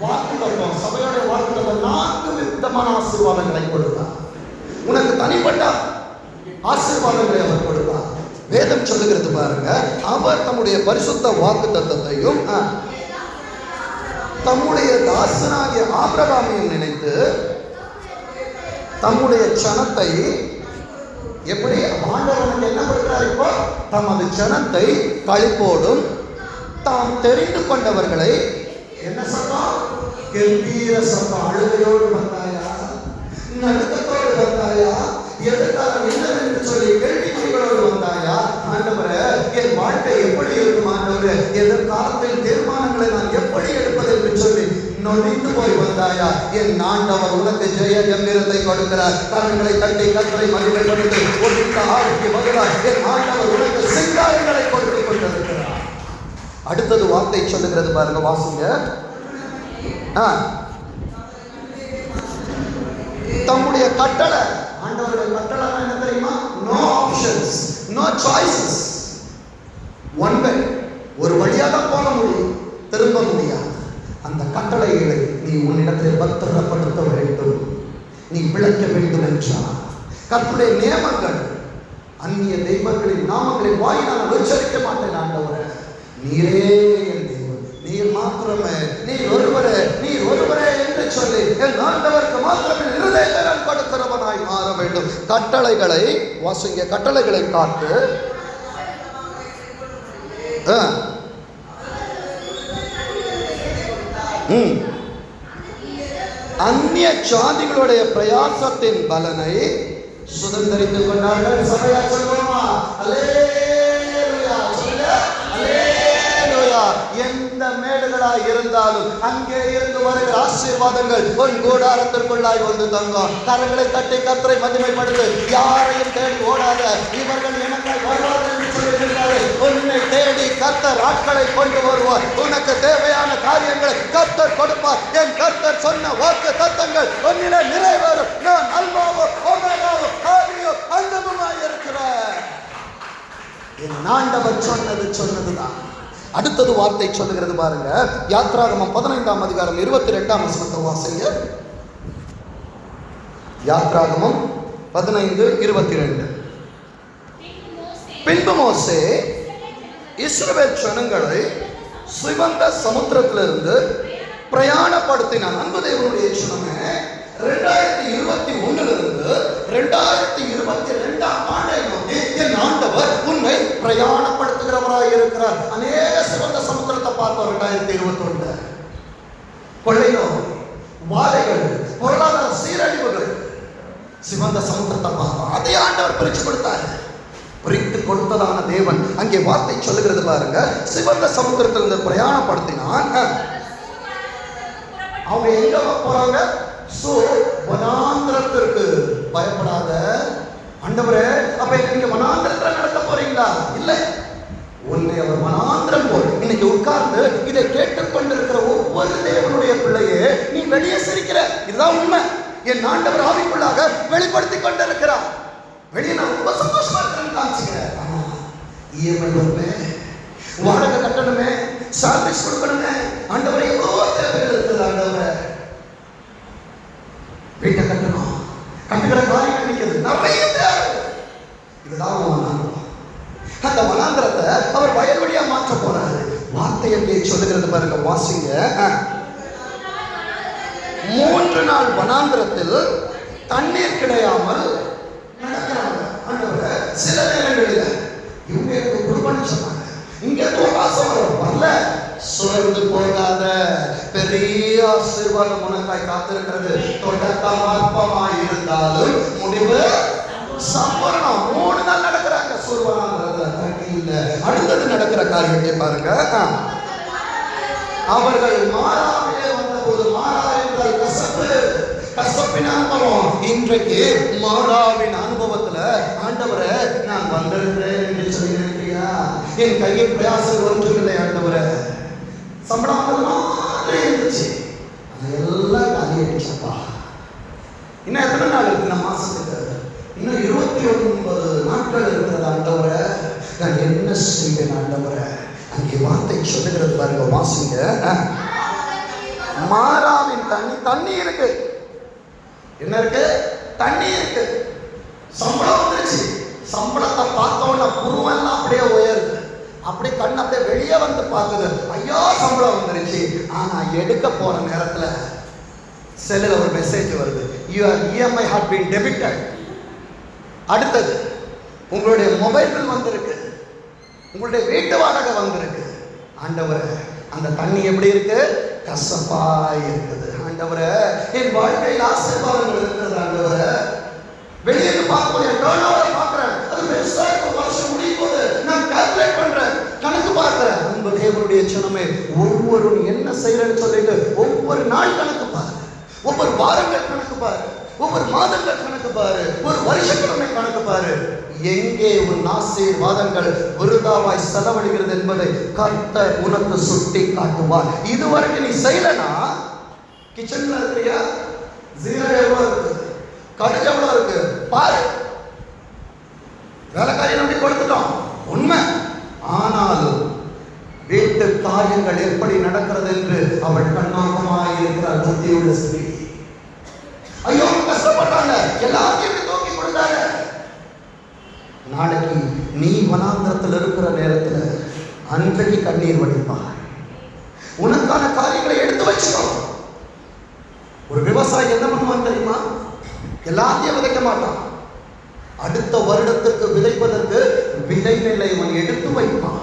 வாக்குத்தத்தம், சபையோட வாக்குத்தத்தம் 4 விதமான ஆசீர்வாதங்களை கொடுத்தார். உனக்கு தனிப்பட்ட ஆசீர்வாதங்களை அவர் கொடுத்தார். வேதம் சொல்லுகிறது பாருங்க, அவர் தம்முடைய பரிசுத்த வாக்குத்தத்தத்தையும் தம்முடைய தாசனாகிய ஆபிரகாமையும் நினைத்து தம்முடைய சனத்தை, எப்படி ஆண்டவனுக்கு என்ன கொடுக்கிறார்? இப்போ தமது சனத்தை களிப்போடும் தாம் தெரிந்து கொண்டவர்களை என்ன சத்தம்? கம்பீர சத்தம். அழுகையோடு வந்தாயா? நடுக்கத்தோடு வந்தாயா? எதற்காக என்னவென்று சொல்லி கேள்விக்குறிகளோடு வந்தாயா? ஆண்டவரே, என் வாழ்க்கை எப்படி இருக்கும் ஆண்டவரே? எதிர்காலத்தில் தீர்மானங்களை நான் எப்படி எடுப்பது என்று சொல்லி நொடிந்து போய் வந்தாயா? என் ஆண்டவர் உனக்கு ஜெய கம்பீரத்தை கொடுக்கிறார். கரங்களை தட்டி கர்த்தரை மகிமைப்படுத்தி ஒடுக்க ஆவிக்கு பதிலாக என் ஆண்டவர் உனக்கு சிங்காரங்களை கொடுத்து கொண்டிருக்கிறார். அடுத்தது வார்த்தை சொல்லுகிறது பாருங்க, வாசிங்க. தம்முடைய கட்டளை, ஆண்டவருடைய கட்டளை என்ன தெரியுமா? No options, no choices. One way, ஒரு வழியாக தான் போக முடியும், திரும்ப முடியாது. அந்த கட்டளைகளை நீ உன்னிடத்தில் பத்திரப்படுத்த வேண்டும். நீ விளக்க வேண்டும் என்றார். கர்த்தருடைய நியமங்கள், அந்நிய தெய்வங்களின் நாமங்களை வாய் நான் உச்சரிக்க மாட்டேன் ஆண்டவரே. நீரே என் தெய்வம், நீர் மாத்திரமே, நீர் ஒருவரே என்று சொல்லி என் ஆண்டவருக்கு மாத்திரமே இருதயத்தை நான் கொடுக்கிறவனாய் மாற வேண்டும். கட்டளைகளை வாசிங்க. கட்டளைகளை காத்து அந்நிய ஜாதிகளுடைய பிரயாசத்தின் பலனை சுதந்திரித்துக் கொண்டார்கள். சபையா சொல்லுவோமா? அல்லேலூயா. சொல்லுங்க, அல்லேலூயா. எந்த மேடுகளாய் இருந்தாலும் அங்கே இருந்து வருகிற ஆசீர்வாதங்கள் உன் கூடாரத்திற்குள்ளாய் வந்து தங்கும். கரங்களை தட்டி கர்த்தரை மகிமைப்படுத்து. யாரையும் தேடி ஓடாத, இவர்கள் எனக்காய் வருவார்கள் என்று சொல்லியிருக்கிறார்கள். உன்னை தேடி கர்த்தர் ஆட்களை கொண்டு வருவார். உனக்கு தேவையான காரியங்களை கர்த்தர் கொடுப்பார். என் கர்த்தர் சொன்ன வாக்கு தத்தங்கள் உன்னிலே நிறைவேறும். நான் அல்பாவும் ஒமேகாவும் ஆதியும் அந்தமுமாய் இருக்கிறேன். என் ஆண்டவர் சொன்னதுதான். அடுத்தது வார்த்தை சொல்லுகிறது பாருங்க. யாத்ராகமம் 15ஆம் அதிகாரம் 22ஆம் வசனத்தை வாசிங்க. யாத்ராகமம் 15:22. பின்பு மோசே இஸ்ரவேல் ஜனங்களை சிவந்த சமுத்திரத்திலிருந்து பிரயாணப்படுத்தினான். அன்பு தேவனுடைய ஜனமே, 2021 2022ஆம் ஆண்டை நோக்கி என் ஆண்டவர் உன்னை பிரயாணப்படுத்துகிறவராய் இருக்கிறார். அநேக சிவந்த சமுத்திரத்தை பார்த்தோம். 2021 கொள்ளை நோய், வாதைகள், பொருளாதார சீரழிவுகள், சிவந்த சமுத்திரத்தை பார்த்தோம். அதே ஆண்டவர் பிரிச்சு கொடுத்தார். பிரித்து கொடுத்ததான தேவன் அங்கே வார்த்தை சொல்லுகிறது பாருங்க. சிவந்த சமுத்திரத்திலிருந்து பிரயாணப்படுத்தினான். அவங்க எங்க போறாங்க? வனாந்திரத்திற்கு. பயப்படாத ஆண்டவரே, அப்ப நீங்க வனாந்திரத்தில் நடக்க போறீங்களா? இல்லை, உன்னை அவர் வனாந்திரம் போல் இன்னைக்கு உட்கார்ந்து இதை கேட்டுக்கொண்டிருக்கிற ஒவ்வொரு தேவனுடைய பிள்ளையே, நீ வெளியே சிரிக்கிற, இதுதான் உண்மை. என் ஆண்டவர் ஆவிக்குள்ளாக வெளிப்படுத்தி கொண்டிருக்கிறார். வெளியே நான் ரொம்ப சந்தோஷமா இருக்கிறேன்னு காமிச்சுக்கிறேன். இஎம்ஐ வருமே, வாடகை கட்டணுமே, சர்வீஸ் கொடுக்கணுமே, ஆண்டவரை எவ்வளோ தேவைகள் இருக்குது. ஆண்டவரை வீட்டை கட்டணும், கட்டுக்கிற காரியம் நிற்கிறது, நிறைய தேவை. இதுதான் வனாந்திரம். அந்த வனாந்திரத்தை அவர் வயல்வெளியா மாற்ற போறாரு. வார்த்தையை சொல்லுகிறது பாருங்க, வாசிங்க. 3 நாள் வனாந்திரத்தில் தண்ணீர் கிடையாமல் நடக்கிறாங்க. ஆண்டவர் சில நேரங்களில் இவங்க குடும்பம் சொன்னாங்க, இங்க ஆசீர்வாதம் வரல, சோர்ந்து போகாத, பெரிய ஆசீர்வாதம் உனக்காய் காத்திருக்கிறது. தொடக்கம் அற்பமாய் இருந்தாலும் முடிவு சம்பரணம். 3 நாள் நடக்கிறாங்க. சூர்வனாங்கிறத இல்ல. அடுத்தது நடக்கிற காரியத்தை பாருங்க. அவர்கள் மாறாவிலே வந்தபோது, மாறா என்றால் கசப்பு, கசப்பின் அனுபவம். இன்றைக்கு மாறாவின் அனுபவத்துல ஆண்டவரை நான் வந்திருக்கிறேன் என்று சொல்லியிருக்கியா? என் கையில் பிரயாசம் ஒன்றுமில்லை ஆண்டவரை. சம்பளம் இருந்துச்சு, அதெல்லாம் காலியாயிடுச்சப்பா. இன்னும் எத்தனை நாள் இருக்கு நம்ம மாசத்துக்கு? இன்னும் 29 நாட்கள் இருக்கிறது ஆண்டவரை. நான் என்ன செய்வேன் ஆண்டவரை? அங்கே வார்த்தை சொல்லுகிறது பாருங்க, வாசிங்க. மாறாவின் தண்ணி இருக்கு. என்ன இருக்கு? தண்ணி இருக்கு. சம்பளம் வந்துருச்சு. சம்பளத்தை பார்த்தோன்னா புருவெல்லாம் அப்படியே உயருது. அப்படி கண் அப்படியே வெளியே வந்து பார்க்குது. ஐயோ சம்பளம் வந்துருச்சு. ஆனா எடுக்க போற நேரத்துல செல்லுல ஒரு மெசேஜ் வருது, your EMI had been debited. அடுத்தது உங்களுடைய மொபைல் பில் வந்திருக்கு, உங்களுடைய வீட்டு வாடகை வந்திருக்கு. ஆண்டவரே, அந்த தண்ணி எப்படி இருக்கு? கசப்பாய் இருக்குது. ஆண்டவரே, என் வாழ்க்கையில் ஆசீர்வாதங்கள் இருக்கிறது. ஆண்டவரே, வெளியே பார்க்கும்போது என் டர்ன்ஓவர் பார்க்கிறேன், அது பெருசா இருக்கும். வருஷம் முடியும் போது நான் கால்குலேட் பண்றேன், கணக்கு பார்க்கிறேன். அன்பு தேவனுடைய ஜனமே, ஒவ்வொரு என்ன செய்யறேன்னு சொல்லிட்டு ஒவ்வொரு நாள் கணக்கு பாரு, ஒவ்வொரு வாரங்கள் கணக்கு பாரு, ஒவ்வொரு மாதங்கள் கணக்கு பாரு, ஒரு வருஷக்கிழமை கணக்கு பாரு. எங்கே உன் ஆசீர்வாதங்கள் விருதாவாய் செலவழிகிறது என்பதை கர்த்தர் உனக்கு சுட்டி காட்டுவார். இதுவரைக்கும் நீ செய்யலனா, கிச்சன்ல இருக்கிறியா? ஜீரோ எவ்வளவு இருக்கு, கடுகு எவ்வளவு இருக்கு பாரு. வேலைக்காரி நம்பி கொடுத்துட்டோம் உண்மை. ஆனாலும் வீட்டு காரியங்கள் எப்படி நடக்கிறது என்று அவள் கண்ணோக்கமாய் இருக்கிறார். புத்தியுள்ள ஸ்திரீ, ஐயோ கஷ்டப்பட்டாங்க, எல்லாத்தையும் தூக்கி கொடுத்தாங்க. நாளைக்கு நீ வனாந்திரத்தில் இருக்கிற நேரத்தில் அன்றைக்கு கண்ணீர் வடிப்பார். உனக்கான காரியங்களை எடுத்து வச்சுக்கோ. ஒரு விவசாயி என்ன பண்ணுவான் தெரியுமா? எல்லாத்தையும் விதைக்க மாட்டான். அடுத்த வருடத்திற்கு விதைப்பதற்கு விதை நிலை அவன் எடுத்து வைப்பான்.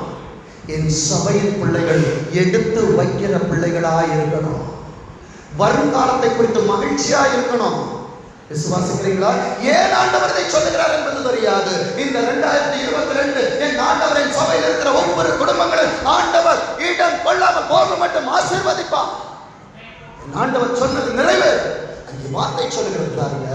என் சபையின் பிள்ளைகள் எடுத்து வைக்கிற பிள்ளைகளா இருக்கணும். வருங்காலத்தை குறித்து மகிழ்ச்சியா இருக்கணும். விசுவாசிக்கிறீங்களா? ஏன் ஆண்டவர் இதை சொல்லுகிறார் என்பது தெரியாது. இந்த 2022 என் ஆண்டவரின் சபையில் இருக்கிற ஒவ்வொரு குடும்பங்களும் ஆண்டவர் இடம் கொள்ளாமல் போக மட்டும் ஆசீர்வதிப்பார். ஆண்டவர் சொன்னது நிறைவேறு. வார்த்தை சொல்லுகிறாங்க,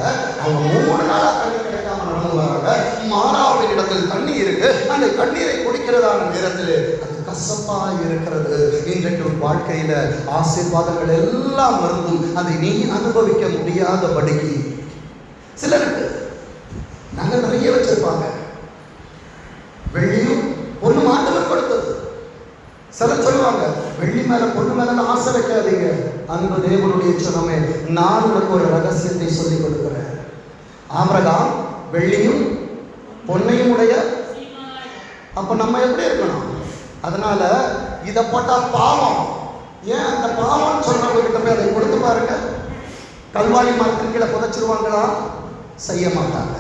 அவங்க 3 நாளா தண்ணீர் கிடைக்காம நடந்து வராங்க. மாறாவின் இடத்தில் தண்ணி இருக்கு. அந்த தண்ணீரை குடிக்கிறதான நேரத்தில் அது கசப்பா இருக்கிறது. இன்றைக்கு வாழ்க்கையில ஆசீர்வாதங்கள் எல்லாம் இருந்தும் அதை நீ அனுபவிக்க முடியாதபடிக்கு சிலருக்கு நாங்க நிறைய வச்சிருப்பாங்க. வெள்ளியும் பொண்ணும் ஆண்டவர் கொடுத்தது. சிலர் சொல்லுவாங்க, வெள்ளி மேல பொண்ணு மேல ஆசை வைக்காதீங்க. அன்பு தேவனுடைய சொன்னமே, நான் உனக்கு ஒரு ரகசியத்தை சொல்லிக் கொடுக்கிறேன். ஆபிரகாம் வெள்ளியும் பொன்னையும் உடைய. அப்ப நம்ம எப்படி இருக்கணும்? அதனால இதை போட்டா பாவம். ஏன் அந்த பாவம் சொல்றவங்க கிட்ட போய் அதை கொடுத்து பாருங்க. கல்வாரி மரத்தின் கீழே புதைச்சிருவாங்களா? செய்ய மாட்டாங்க.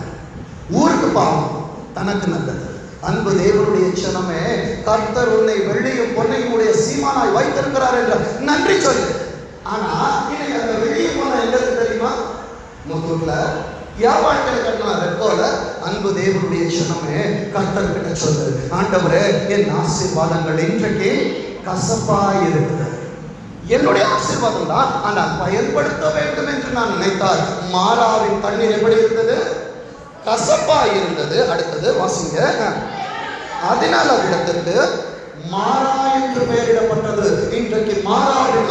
ஊருக்கு பாவம், தனக்கு நல்லது. அன்பு தேவனுடைய சனமே, கர்த்தர் உன்னை வெள்ளியும் பொன்னையும் உடைய சீமானாய் வைத்திருக்கிறார் என்ற நன்றி சொல்லு. ஆனா இன்னைக்கு அந்த வெள்ளியும் பொண்ணை எங்க இருக்கு தெரியுமா? முத்தூர்ல வியாபாரத்தில் கட்டலாம் ரெக்கோல. அன்பு தேவனுடைய சனமே, கர்த்தர் கிட்ட சொல்லு, ஆண்டவரே என் ஆசீர்வாதங்கள் இன்றைக்கு கசப்பாய் இருக்குது. என்னுடைய ஆசீர்வாதம் தான், ஆனால் பயன்படுத்த வேண்டும் என்று நான் நினைத்தால் மாறாவின் தண்ணீர் எப்படி இருந்தது? கசப்பா இருந்தது. அடுத்தது வாசிங்க. அதனால் அவ்விடத்திற்கு மாறா என்று பெயரிடப்பட்டது. இன்றைக்கு மாறாவின்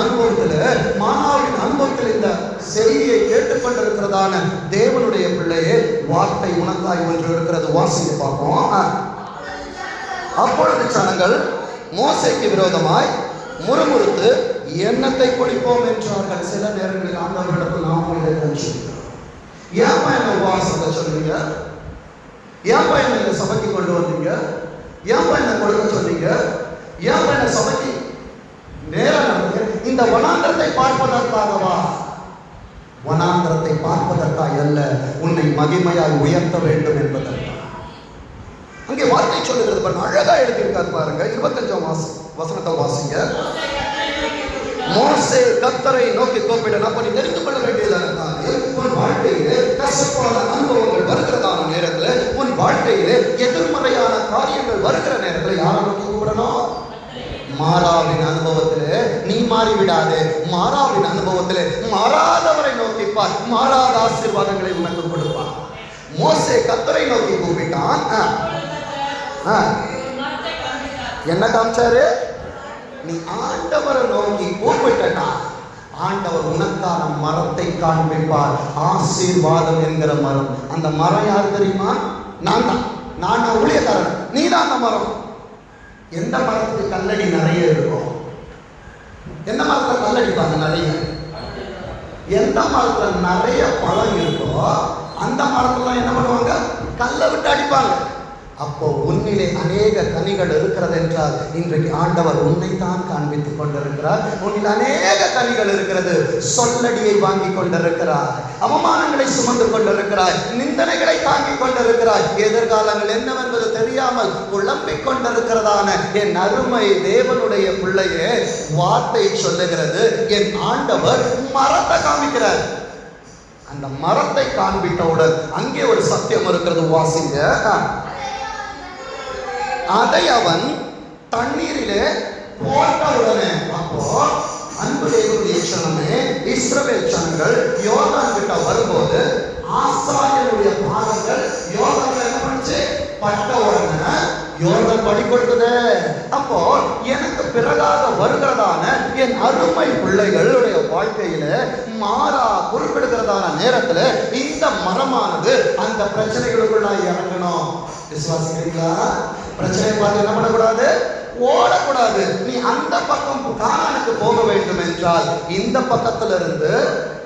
அனுபவத்தில் இந்த செய்தியை கேட்டுக்கொண்டிருக்கிறதான தேவனுடைய பிள்ளையே, வார்த்தை உனக்காய் ஒன்று இருக்கிறது. வாசிங்க பார்ப்போம். அப்பொழுது ஜனங்கள் மோசேக்கு விரோதமாய் முறுமுறுத்து எண்ணத்தை குடிப்போம் என்றார்கள். சில நேரங்களில் ஆண்டவரிடத்தில் நாம் இதை சொல்கிறோம். ஏன்பா என்ன உபவாசத்தை சொன்னீங்க? ஏன்பா என்ன இந்த சபைக்கு கொண்டு வந்தீங்க? ஏன்பா என்ன கொடுக்க சொன்னீங்க? ஏன்பா என்ன சபைக்கு நேரம் நடந்தீங்க? இந்த வனாந்திரத்தை பார்ப்பதற்காகவா? வனாந்திரத்தை பார்ப்பதற்காக அல்ல, உன்னை மகிமையாய் உயர்த்த வேண்டும் என்பதற்காக. அங்கே வார்த்தை சொல்லுகிறது பாருங்க, அழகா எழுதியிருக்காரு பாருங்க. 25ஆம் வசனத்தை வாசிங்க. மோசே கர்த்தரை நோக்கி கூப்பிட. அப்ப நீ தெரிந்து கொள்ள வேண்டியதாக, உன் வாழ்க்கையிலே கசப்பான அனுபவங்கள் வருகிறதான நேரத்துல, உன் வாழ்க்கையிலே எதிர்மறையான காரியங்கள் வருகிற நேரத்துல யாரை நோக்கி கூப்பிடணும்? மாறாவின் அனுபவத்திலே நீ மாறிவிடாதே. மாறாவின் அனுபவத்திலே மாறாதவரை நோக்கிப்பார். மாறாத ஆசீர்வாதங்களை உனக்கு கொடுப்பார். மோசே கர்த்தரை நோக்கி கூப்பிட்டான். என்ன காமிச்சாரு? நீ ஆண்டவரை நோக்கி கூப்பிட்டா ஆண்டவர் உனக்கான மரத்தை காண்பிப்பார். ஆசீர்வாதம் என்கிற மரம். அந்த மரம் யாரு தெரியுமா? நான் தான். நான் ஊழியக்காரன், நீ தான் அந்த மரம். எந்த மரத்துக்கு கல்லடி நிறைய இருக்கும்? எந்த மரத்துல கல்லடிப்பாங்க நிறைய? எந்த மரத்துல நிறைய பழம் இருக்கோ அந்த மரத்துல என்ன பண்ணுவாங்க? கல்லை விட்டு அடிப்பாங்க. அப்போ உன்னிலே அநேக கனிகள் இருக்கிறது என்றால் இன்றைக்கு ஆண்டவர் உன்னைத்தான் காண்பித்துக் கொண்டிருக்கிறார். உன்னில் அநேக கனிகள் இருக்கிறது. சொல்லடியை வாங்கி கொண்டிருக்கிறார், அவமானங்களை சுமந்து கொண்டிருக்கிறாய், நிந்தனைகளை தாங்கிக் கொண்டிருக்கிறாய். எதிர்காலங்கள் என்னவென்பது தெரியாமல் குழம்பிக் கொண்டிருக்கிறதான என் அருமை தேவனுடைய பிள்ளையே, வார்த்தை சொல்லுகிறது, என் ஆண்டவர் மரத்தை காமிக்கிறார். அந்த மரத்தை காண்பித்தவுடன் அங்கே ஒரு சத்தியம் இருக்கிறது. வாசிங்க. அதை அவன் தண்ணீரிலே போட்டவுடனே, அப்போ அன்பு தேவனுடைய ஜனமே, இஸ்ரவேல் ஜனங்கள் யோர்தான் கிட்ட வரும்போது ஆசாரியனுடைய பாதங்கள் யோர்தான் என்ன பண்ணுச்சு? பட்ட உடனே யோர்தான் படி கொடுத்தது. அப்போ எனக்கு பிறகாக வருகிறதான என் அருமை பிள்ளைகளுடைய வாழ்க்கையில மாறா குறிப்பிடுகிறதான நேரத்துல இந்த மரமானது அந்த பிரச்சனைகளுக்குள்ள இறங்கணும். விசுவாசிக்கிறீங்களா? பிரச்சனை பார்த்து என்ன பண்ணக்கூடாது? ஓடக்கூடாது. நீ அந்த பக்கம் கானானுக்கு போக வேண்டும் என்றால் இந்த பக்கத்துல இருந்து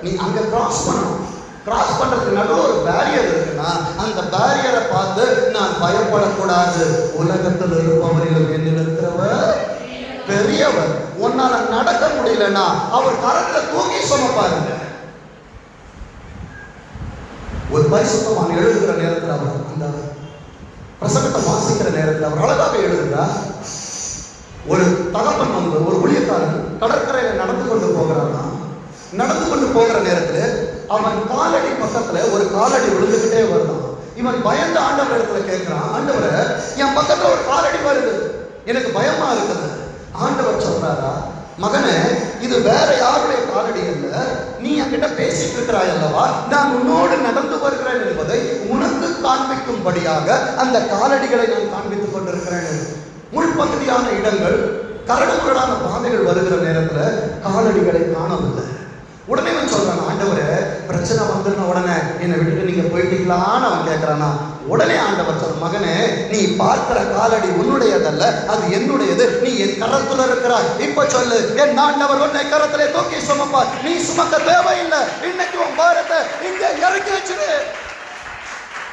நீ அங்க கிராஸ் பண்ணணும். கிராஸ் பண்றதுக்கு நடுவில் ஒரு பேரியர் இருக்குன்னா அந்த பேரியரை பார்த்து நான் பயப்படக்கூடாது. உலகத்தில் இருப்பவரிலும் என்னில் இருக்கிறவர் பெரியவர். உன்னால நடக்க முடியலன்னா அவர் கரத்துல தூக்கி சுமப்பாருங்க. ஒரு பரிசுத்தமான எழுதுகிற நேரத்தில் அவர் அந்த பிரசங்கத்தை வாசிக்கிற நேரத்தில் அவர் அழகாக எழுதுகிறார். ஒரு தகப்பன் வந்து ஒரு ஊழியக்காரன் கடற்கரையில நடந்து கொண்டு போகிறான்னா நடந்து கொண்டு போகிற நேரத்துல அவன் காலடி பக்கத்துல ஒரு காலடி விழுந்துகிட்டே வருதான். இவன் பயந்து ஆண்டவர் இடத்துல கேட்கிறான், ஆண்டவரை என் பக்கத்துல ஒரு காலடி வருது, எனக்கு பயமா இருக்குது. ஆண்டவர் சொல்றாரா, மகனே இது வேற யாருடைய காலடி அல்ல, நீ என்கிட்ட பேசிட்டு இருக்கிறாய் அல்லவா, நான் உன்னோடு நடந்து வருகிறேன் என்பதை உனக்கு காண்பிக்கும்படியாக அந்த காலடிகளை நான் காண்பித்துக் கொண்டிருக்கிறேன். முள்பகுதியான இடங்கள், கரடுமுரடான பாதைகள் வருகிற நேரத்துல காலடிகளை காணவில்லை. உடனே அவன் சொல்றான், ஆண்டவரே பிரச்சனை வந்துருன உடனே என்னை விட்டுட்டு நீங்க போயிட்டீங்களான்னு அவன் கேட்கிறானா. உடனே ஆண்டவர் சொல்ற, மகனே நீ பார்க்கிற காலடி உன்னுடையதல்ல, அது என்னுடையது, நீ என் கரத்துல இருக்கிறாய். இப்ப சொல்லு, என் ஆண்டவர் உன்னை கரத்திலே தூக்கி சுமப்பார், நீ சுமக்க தேவையில்லை, இன்னைக்கு உன் பாரத்தை இங்க இறக்கி வச்சிரு.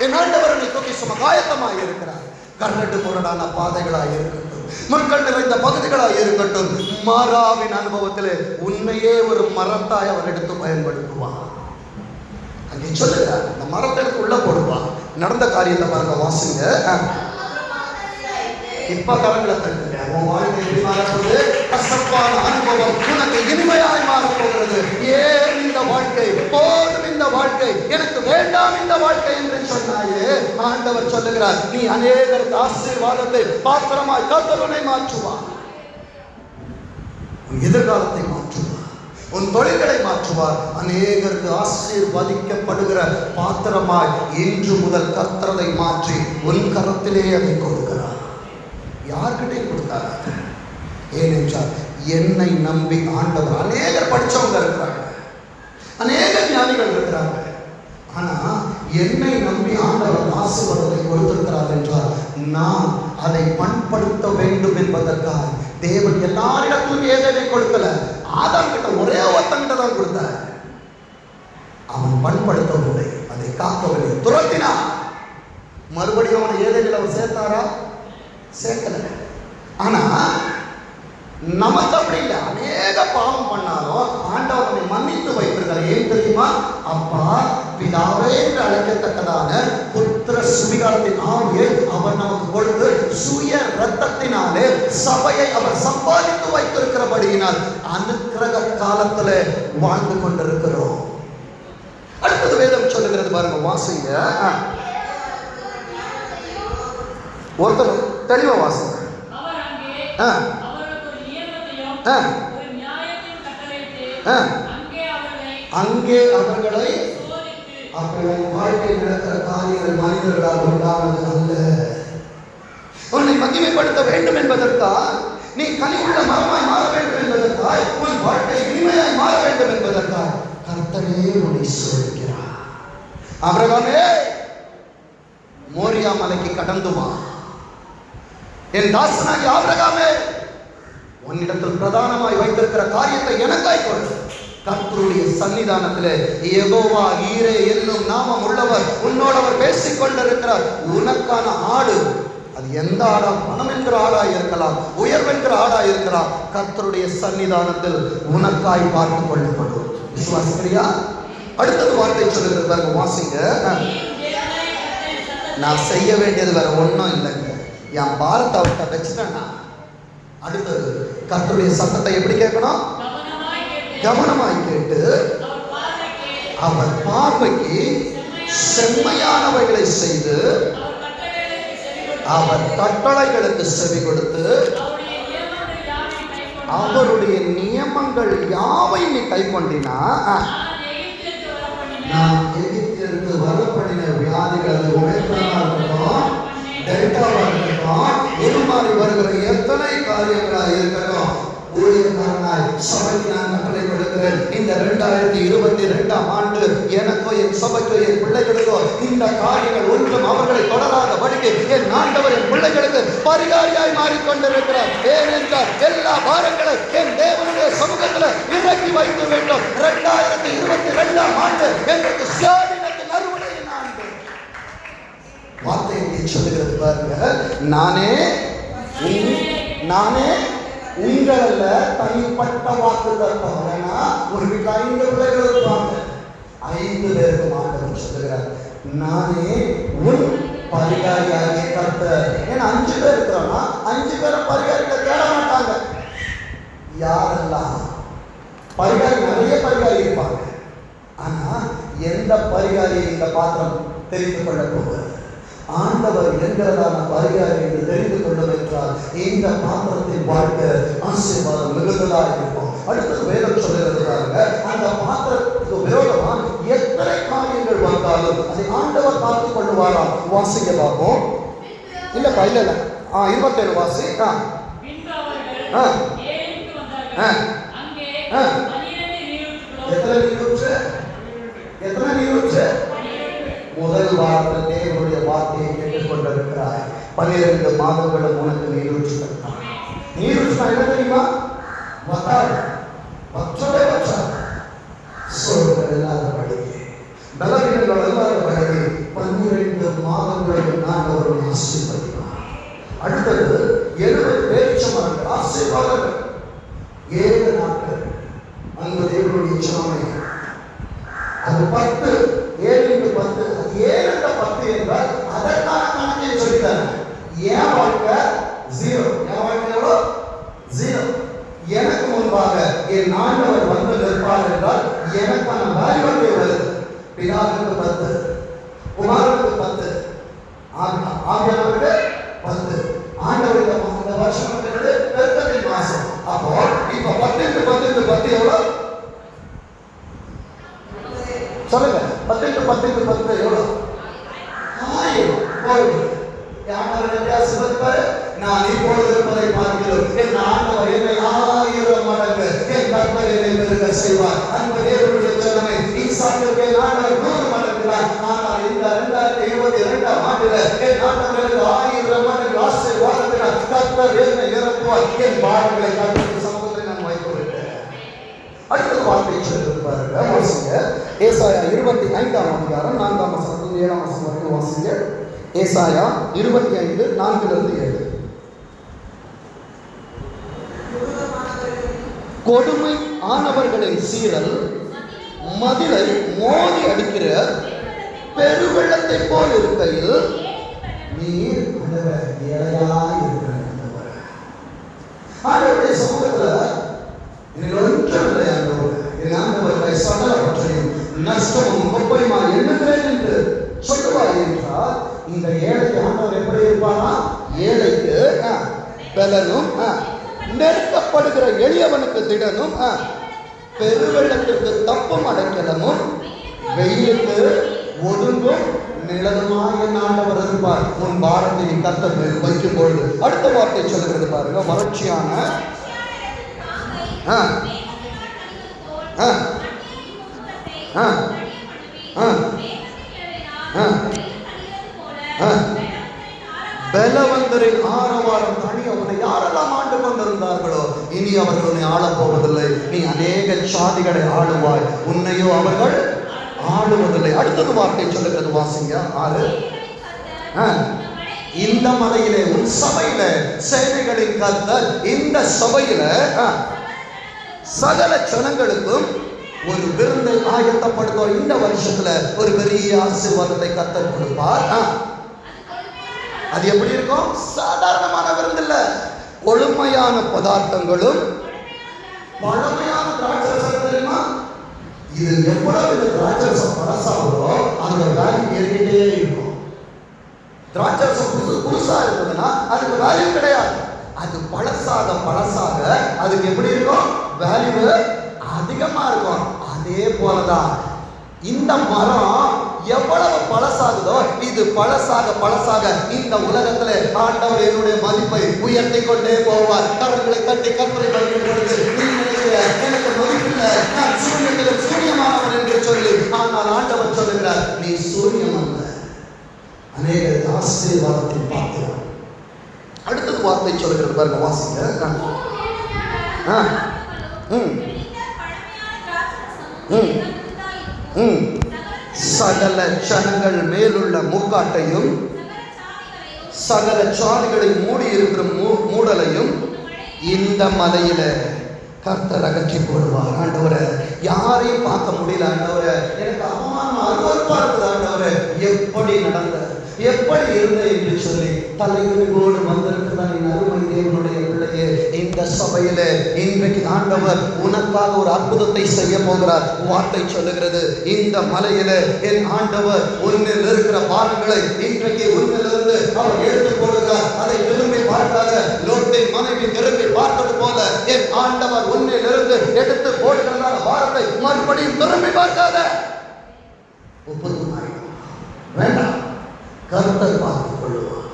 என் ஆண்டவர் உன்னை தூக்கி சுமக்க ஆயத்தமாய் இருக்கிறார். கரடு முரடான பாதைகளாய் இருக்கட்டும், மக்கள் நிறைந்த பகுதிகளாய் இருக்கட்டும், மாறாவின் அனுபவத்தில் உண்மையே ஒரு மரத்தாய் அவர் எடுத்து பயன்படுத்துவார். அங்கே சொல்லுங்க, இந்த மரத்தை எடுத்து உள்ள போடுவான். நடந்த காரியத்தை பாருங்க, வாசிங்க. இப்ப கரங்களை தட்டுங்க. உன் வாழ்க்கை எப்படி மாறப்போகுது? கசப்பான அனுபவம் உனக்கு இனிமையாய் மாறப்போகிறது. ஏன் இந்த வாழ்க்கை போதும், இந்த வாழ்க்கை எனக்கு வேண்டாம், இந்த வாழ்க்கை என்று சொன்னாயே, ஆண்டவர் சொல்லுகிறார், நீ அநேகருக்கு ஆசீர்வாதத்தை பாத்திரமாய் கர்த்தருனை மாற்றுவார், உன் எதிர்காலத்தை மாற்றுவார், உன் தொழில்களை மாற்றுவார். அநேகருக்கு ஆசீர்வதிக்கப்படுகிற பாத்திரமாய் இன்று முதல் கர்த்தரை மாற்றி உன் கரத்திலே அதை கொடுக்கிறார். யார்கிட்டையும் கொடுத்தாங்க. ஏனென்றால் என்னை நம்பி ஆண்டவர், அநேகர் படிச்சவங்க இருக்கிறாங்க, அநேக ஞானிகள் இருக்கிறாங்க, ஆனா என்னை நம்பி ஆண்டவர் ஆசீர்வாதத்தை கொடுத்திருக்கிறார் என்றால் நான் அதை பண்படுத்த வேண்டும் என்பதற்காக தேவன் எல்லாரிடத்திலும் ஏதேனை கொடுக்கல. ஆதாம் கிட்ட ஒரே ஒருத்தங்கிட்ட தான் கொடுத்தார். அவன் பண்படுத்தவில்லை, அதை காக்கவில்லை, துரத்தினான். மறுபடியும் அவனை ஏதேனில் அவர் சேர்த்தாரா? சேர்க்கல. ஆனா நமக்கு அப்படி இல்லை. அநேக பாவம் பண்ணாலும் ஆண்டவரை மன்னித்து வைத்திருக்கிறார். ஏன் தெரியுமா? அப்பா பிதாவே என்று அழைக்கத்தக்கதான புத்திர சுவிகாரத்தின் ஆவியை அவர் நமக்கு கொடுத்து சுய ரத்தத்தினாலே சபையை அவர் சம்பாதித்து வைத்திருக்கிறபடியினால் அனுக்கிரக காலத்துல வாழ்ந்து கொண்டிருக்கிறோம். அடுத்தது வேதம் சொல்லுகிறது பாருங்க, வாசிங்க. ஒருத்தர் தெளிவா வாசிங்க. அங்கே அவர்களை அவர்கள் வாழ்க்கை நடக்கிற காரியங்கள் மனிதர்களால் உண்டானது அல்ல. உன்னை மகிமைப்படுத்த வேண்டும் என்பதற்காக, நீ கனிவுள்ள மரமாய் மாற வேண்டும் என்பதற்காக, உன் வாழ்க்கை இனிமையாய் மாற வேண்டும் என்பதற்காக கர்த்தரே உன்னை சோதிக்கிறார். ஆபிரகாமே, மோரியா மலைக்கு கடந்து வா. என் தாசனாகி ஆபிரகாமே, உன்னிடத்தில் பிரதானமாய் வைத்திருக்கிற காரியத்தை எனக்காய் கொடு. கர்த்தருடைய சன்னிதானத்திலே யெகோவா ஈரே என்னும் நாமம் உள்ளவர் உன்னோடு அவர் பேசிக் கொண்டிருக்கிறார். உனக்கான ஆடு, அது எந்த ஆடா, பணம் என்கிற ஆடாய் இருக்கலாம், உயர்வென்கிற ஆடாய் இருக்கலாம், கர்த்தருடைய சன்னிதானத்தில் உனக்காய் பார்த்து கொள்ளப்படும். விசுவாசிக்கிறியா? அடுத்தது வார்த்தை சொல்லுகிறது, வாசிங்க. நான் செய்ய வேண்டியது வேற ஒன்றும் இல்லைங்க, என் பாரத்தை அவர்கிட்ட வச்சுட்டேன்னா அடுத்தது கர்த்தருடைய சத்தத்தை எப்படி கேட்கணும்? கவனமாய் கேட்டு அவர் பார்வைக்கு செம்மையானவைகளை செய்து அவர் கட்டளைகளுக்கு செவி கொடுத்து அவருடைய நியமங்கள் யாவை நீ கை கொண்டினா, நான் எகிப்திலிருந்து வரப்படின வியாதிகள், அது ஒமேக்ரானா இருக்கட்டும், டெல்டாவா இருக்கட்டும், உருமாறி வருகிற எத்தனை காரியங்களாக இருக்கட்டும், ஊழியக்காரனாய் சபைக்கு நான் கட்டளை கொடுக்கிறேன். இந்த 2022ஆம் ஆண்டு எனக்கோ என் சபைக்கோ என் பிள்ளைகளுக்கோ இந்த காரியங்கள் ஒன்றும் அவர்களை தொடராதபடிக்கு என் ஆண்டவர் என் பிள்ளைகளுக்கு பரிகாரியாய் மாறிக்கொண்டிருக்கிறார். ஏனென்றால் எல்லா பாரங்களை என் தேவனுடைய சமூகத்தில் இறக்கி வைக்க வேண்டும். 2022ஆம் ஆண்டு எங்களுக்கு சுயாதீனத்தின் அறுவடையின் ஆண்டு. வார்த்தை சொல்லுகிறது பாருங்க, நானே உங்கள தனிப்பட்ட வாக்கு தருவாங்க. ஒரு வீட்டில் 5 பிள்ளைகள் இருப்பாங்க, 5 பேருக்கு ஆண்டவர் சொல்லுகிறார், நானே உன் பரிகாரியாகிய கர்த்தர். ஏன்னா 5 பேர் இருக்கிறோம்னா 5 பேரை பரிகாரிகளை தேட மாட்டாங்க. யாரெல்லாம் பரிகாரி நிறைய பரிகாரி இருப்பாங்க. ஆனா எந்த பரிகாரியை இந்த பாத்திரம் தெரிந்து கொள்ள போகிறது? ஆண்டவர் என்கிறதான பரிகாரி என்று தெரிந்து கொள்ளும் என்றால் இந்த பாத்திரத்தின் வாழ்க்கை ஆசீர்வாதம் மிகுந்ததாக இருக்கும். அடுத்தது வேதம் சொல்லுகிறாங்க, அந்த பாத்திரத்துக்கு விரோதமா எத்தனை காரியங்கள் வந்தாலும் அதை ஆண்டவர் பார்த்துக் கொள்ளுவாராம். வாசிக்க பார்ப்போம். இல்லப்பா இல்ல 27 வாசி. எத்தனை நீரூற்று? முதல் வாரத்தில் தேவனுடைய வார்த்தையை கேட்டுக் கொண்டிருக்கிறாய். 12 மாதங்களும் உனக்கு நீரூற்று. நீரூற்று என்ன தெரியுமா? சோர்கள் இல்லாத பழகி, பலவீனங்கள் இல்லாத பழகி 12 மாதங்களும் நான் ஒரு ஆசீர்வதிப்பார். அடுத்தது 70 பேரிச்சமரங்கள் ஆசீர்வாதங்கள் 7 நாட்கள். அங்கு தேவனுடைய சாமை அது 10, 7 × 10, அது 7 × 10 என்றால் அதற்கான கணக்கை சொல்லிட்டாங்க. என் வாழ்க்கை 0, என் வாழ்க்கை எவ்வளோ? 0. எனக்கு முன்பாக என் ஆண்டவர் வந்து நிற்பார் என்றால் எனக்கான வேல்யூ வருது. பிதாவுக்கு 10, குமாரனுக்கு 10, ஆவியானவருக்கு 10. ஆண்டவருக்கு இந்த வருஷம் பெருக்கத்தின் மாசம். அப்போ இப்ப 10 × 10 × 10 எவ்வளோ சொல்லுங்க? 10 × 10 × 10 எவ்வளோ? 1000. நான் இப்பொழுது இருப்பதை பார்க்கிறோம். என் ஆண்டவர் என்னை 1000 மடங்கு என் கர்த்தர் என்னை பெருக செய்வார். அந்த தேவனுடைய சொன்னமை ஈசாக்குக்கு ஆண்டவர் 100 மடங்கு தான். ஆனால் இந்த 2022 ஆண்டில் என் ஆண்டவருக்கு 1000 மடங்கு ஆசீர்வாதத்தினால் கர்த்தர் என்னை நிரப்புவார். என் பாரங்களை கர்த்தருடைய சமூகத்தில் நான் வைத்துவிட்டேன். அடுத்த வார்த்தை சொல்லியிருப்பாருங்க. வாசிங்க ஏசாயா 25ஆம் அதிகாரம் 4ஆம் வசனத்தில் 7ஆம் வசனம் வரைக்கும் வாசிங்க. ஏசாயா 25 4-7. கொடுமை ஆனவர்களின் சீரல் மதிலை மோதி அடிக்கிற பெருவெள்ளத்தை போல் இருக்கையில் நீர் ஆண்டவருடைய சமூகத்துல ஒன்றும் இல்லை. என் ஆண்டவர்களை சகல பற்றியும் நஷ்டமும் குப்பையுமா எண்ணுகிறேன் என்று சொல்லுவார் என்றால் இந்த ஏழைக்கு ஆண்டவர் எப்படி இருப்பானா? ஏழைக்கு பலனும் நெருக்கப்படுகிற எளியவனுக்கு திடனும் பெருவெள்ளத்திற்கு தப்பும் அடைக்கலமும் வெயிலுக்கு ஒதுங்கும் நிழலுமாய் என் ஆண்டவர் இருப்பார். உன் பாரத்தை கர்த்தர் மேல் வைக்கும் பொழுது. அடுத்த வார்த்தை சொல்லுகிறது பாருங்க. வறட்சியான பலவந்தரின் ஆரவாரம் தனி அவனை யாரெல்லாம் ஆண்டு கொண்டிருந்தார்களோ இனி அவர்கள் உன்னை ஆளப் போவதில்லை. நீ அநேக சாதிகளை ஆளுவாய், உன்னையோ அவர்கள் ஆளுவதில்லை. அடுத்தது வார்த்தை சொல்லுகிறது வாசிங்க 6. இந்த மலையிலே உன் சபையில சேனைகளின் கர்த்தர் இந்த சபையில சகல ஜனங்களுக்கும் ஒரு விருந்தை ஆயத்தப்படுத்துவார். இந்த வருஷத்துல ஒரு பெரிய ஆசீர்வாதத்தை கர்த்தர் கொடுப்பார். அது எப்படி இருக்கும்? சாதாரணமான விருந்து இல்ல. கொழுமையான பதார்த்தங்களும் பழமையான திராட்சரசம் தெரியுமா? இது எவ்வளவு இந்த திராட்சரசம் பழசாகுதோ அந்த வேல்யூ ஏறிக்கிட்டே இருக்கும். திராட்சரசம் புதுசா இருக்குதுன்னா அதுக்கு வேல்யூ கிடையாது. அது பழசாக அதுக்கு எப்படி இருக்கும்? வேல்யூ அதிகமா இருக்கும். அதே போலதான் இந்த மரம் எவ்வளவு பழசாகுதோ இது பழசாக இந்த உலகத்துல ஆண்டவர் என்னுடைய மதிப்பை உயர்த்தி கொண்டே போவார். கரங்களை தட்டி கற்பனை எனக்கு மதிப்பில்லை, நான் சூரியனில் சூரியமானவர் என்று சொல்லி, ஆனால் ஆண்டவர் சொல்லுகிறார் நீ சூரியன் அல்ல, அநேக ஆசீர்வாதத்தை பார்க்கிறார். அடுத்தது வார்த்தை சொல்லுகிறது பாருங்க வாசிங்க. சகல ஜனங்கள் மேலுள்ள முக்காட்டையும் சகல சாதிகளை மூடி இருக்கிற மூடலையும் இந்த மலையில கர்த்தர் அகற்றி போடுவார். ஆண்டவரை யாரையும் பார்க்க முடியல. ஆண்டவரை எனக்கு அவமானம் அருவருப்பா இருக்குது. ஆண்டவரை எப்படி நடந்த எப்படி இருந்த என்று சொல்லி தலைவர்களோடு வந்திருக்கிறார். அருமை தேவனுடைய பிள்ளையே, இந்த சபையில இன்றைக்கு ஆண்டவர் உனக்கு உனக்காக ஒரு அற்புதத்தை செய்ய போகிறார். வார்த்தை சொல்லுகிறது, இந்த மலையில என் ஆண்டவர் உன்னில் இருக்கிற பாரங்களை இன்றைக்கு உன்னிலிருந்து அவர் எடுத்துக் கொள்கிறார். அதை திரும்பி பார்க்காத லோத்தின் மனைவி திரும்பி பார்த்தது போல என் ஆண்டவர் உன்னிலிருந்து எடுத்து போடுகிறதான பாரத்தை மறுபடியும் திரும்பி பார்க்காத. வேண்டாம், கர்த்தர் பார்த்துக் கொள்ளுவார்.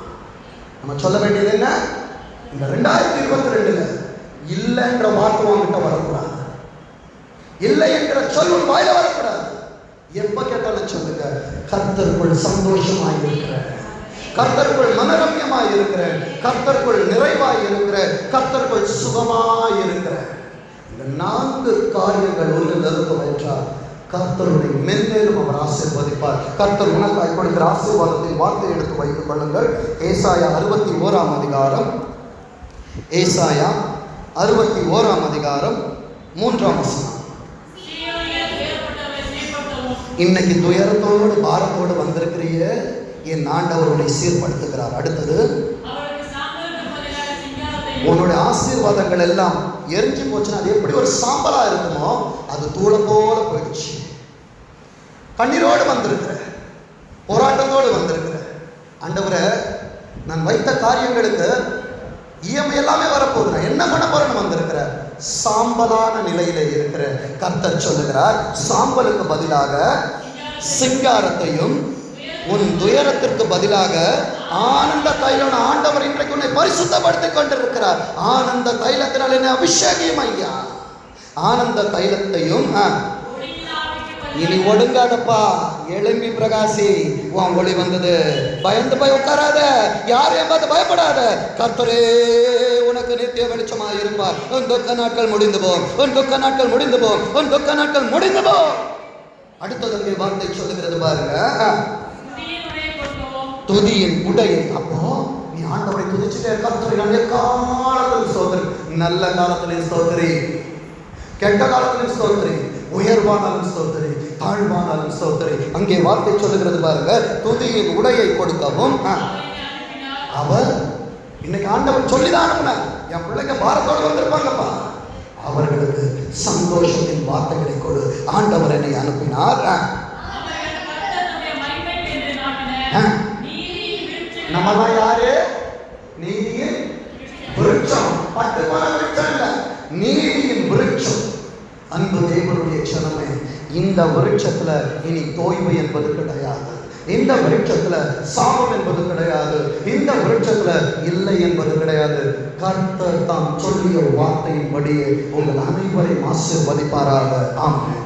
நம்ம சொல்ல வேண்டியது என்ன? இந்த 2022 இல்லை என்ற வார்த்தை உங்ககிட்ட வரக்கூடாது. இல்லை என்ற சொல் உன் வாயில வரக்கூடாது. எப்ப கேட்டாலும் சொல்லுங்க, கர்த்தருக்குள் சந்தோஷமாய் இருக்கிற, கர்த்தருக்குள் மனரம்யமாய் இருக்கிற, கர்த்தருக்குள் நிறைவாய் இருக்கிற, கர்த்தருக்குள் சுகமாய் இருக்கிற. இந்த 4 காரியங்கள் ஒன்று நிறுத்தம் என்றால் கர்த்தருடைய மென்மேலும் அவர் ஆசீர்வதிப்பார். கர்த்தர் உனக்காய் கொடுக்கிற ஆசீர்வாதத்தின் வார்த்தை எடுத்து வைத்துக் கொள்ளுங்கள். ஏசாயா 61 அதிகாரம், ஏசாயா 61 அதிகாரம் 3 வசனம். இன்னைக்கு துயரத்தோடு பாரத்தோடு வந்திருக்கிறிய என் ஆண்டவர் உன்னை சீர்படுத்துகிறார். அடுத்தது, உன்னுடைய ஆசீர்வாதங்கள் எல்லாம் எரிஞ்சு போச்சுன்னா அது எப்படி ஒரு சாம்பலா இருக்குமோ அது தூளம் போல போயிடுச்சு. கண்ணீரோடு வந்திருக்கிற, போராட்டத்தோடு வந்திருக்கிற, ஆண்டவரே நான் வைத்த காரியங்களுக்கு இஎம்ஐ எல்லாமே வரப்போகுது, நான் என்ன பண்ண போறேன்னு வந்திருக்கிற சாம்பலான நிலையில இருக்கிற கர்த்தர் சொல்லுகிறார், சாம்பலுக்கு பதிலாக சிங்காரத்தையும் உன் துயரத்திற்கு பதிலாக ஆனந்த தைலம். ஆண்டவர் இன்றைக்கு உன்னை பரிசுத்தப்படுத்திக் கொண்டிருக்கிறார். ஆனந்த தைலத்தினால் என்ன அபிஷேகம் ஐயா. ஆனந்த தைலத்தையும் இனி ஒடுங்காதப்பா, எழும்பி பிரகாசி, உன் ஒளி வந்தது, பயந்து போய் உட்காராத, யாரையும் பார்த்து பயப்படாத, கர்த்தரே உனக்கு நித்திய வெளிச்சமாக இருப்பார். உன் துக்க நாட்கள் முடிந்து போம், உன் துக்க நாட்கள் முடிந்து போம், உன் துக்க நாட்கள் முடிந்து போம். அடுத்தது அங்கே வார்த்தை சொல்லுகிறது பாருங்க, துதியின் உடையை. அப்போ நீ ஆண்டவரை துதிச்சுட்டே கர்த்தரை காலத்திலும் ஸ்தோத்திரி, நல்ல காலத்திலும் ஸ்தோத்திரி, கெட்ட காலத்திலும் ஸ்தோத்திரி, உயர்வானாலும் ஸ்தோத்திரி, தாழ்வானாலும் ஸ்தோத்திரி. அங்கே வார்த்தை சொல்லுகிறது பாருங்க, துதியின் உடையை கொடுக்கவும் அவர். இன்னைக்கு ஆண்டவர் சொல்லிதான் அனுப்புனார். என் பிள்ளைங்க பாரத்தோடு வந்திருப்பாங்கப்பா, அவர்களுக்கு சந்தோஷத்தின் வார்த்தைகளை கொடு. ஆண்டவர் என்னை அனுப்பினார். நம்மதான் யாரு? நீதியின் விருட்சம், பட்டுமான விருட்சம் இல்ல, நீதியின் விருட்சம். அன்பு தேவனுடைய ஜனமே, இந்த விருட்சத்துல இனி தோய்வு என்பது கிடையாது, இந்த விருட்சத்துல சாபம் என்பது கிடையாது, இந்த விருட்சத்துல இல்லை என்பது கிடையாது. கர்த்தர் தாம் சொல்லிய வார்த்தையின்படியே உங்கள் அனைவரையும் ஆசீர்வதிப்பாராக. ஆமென்.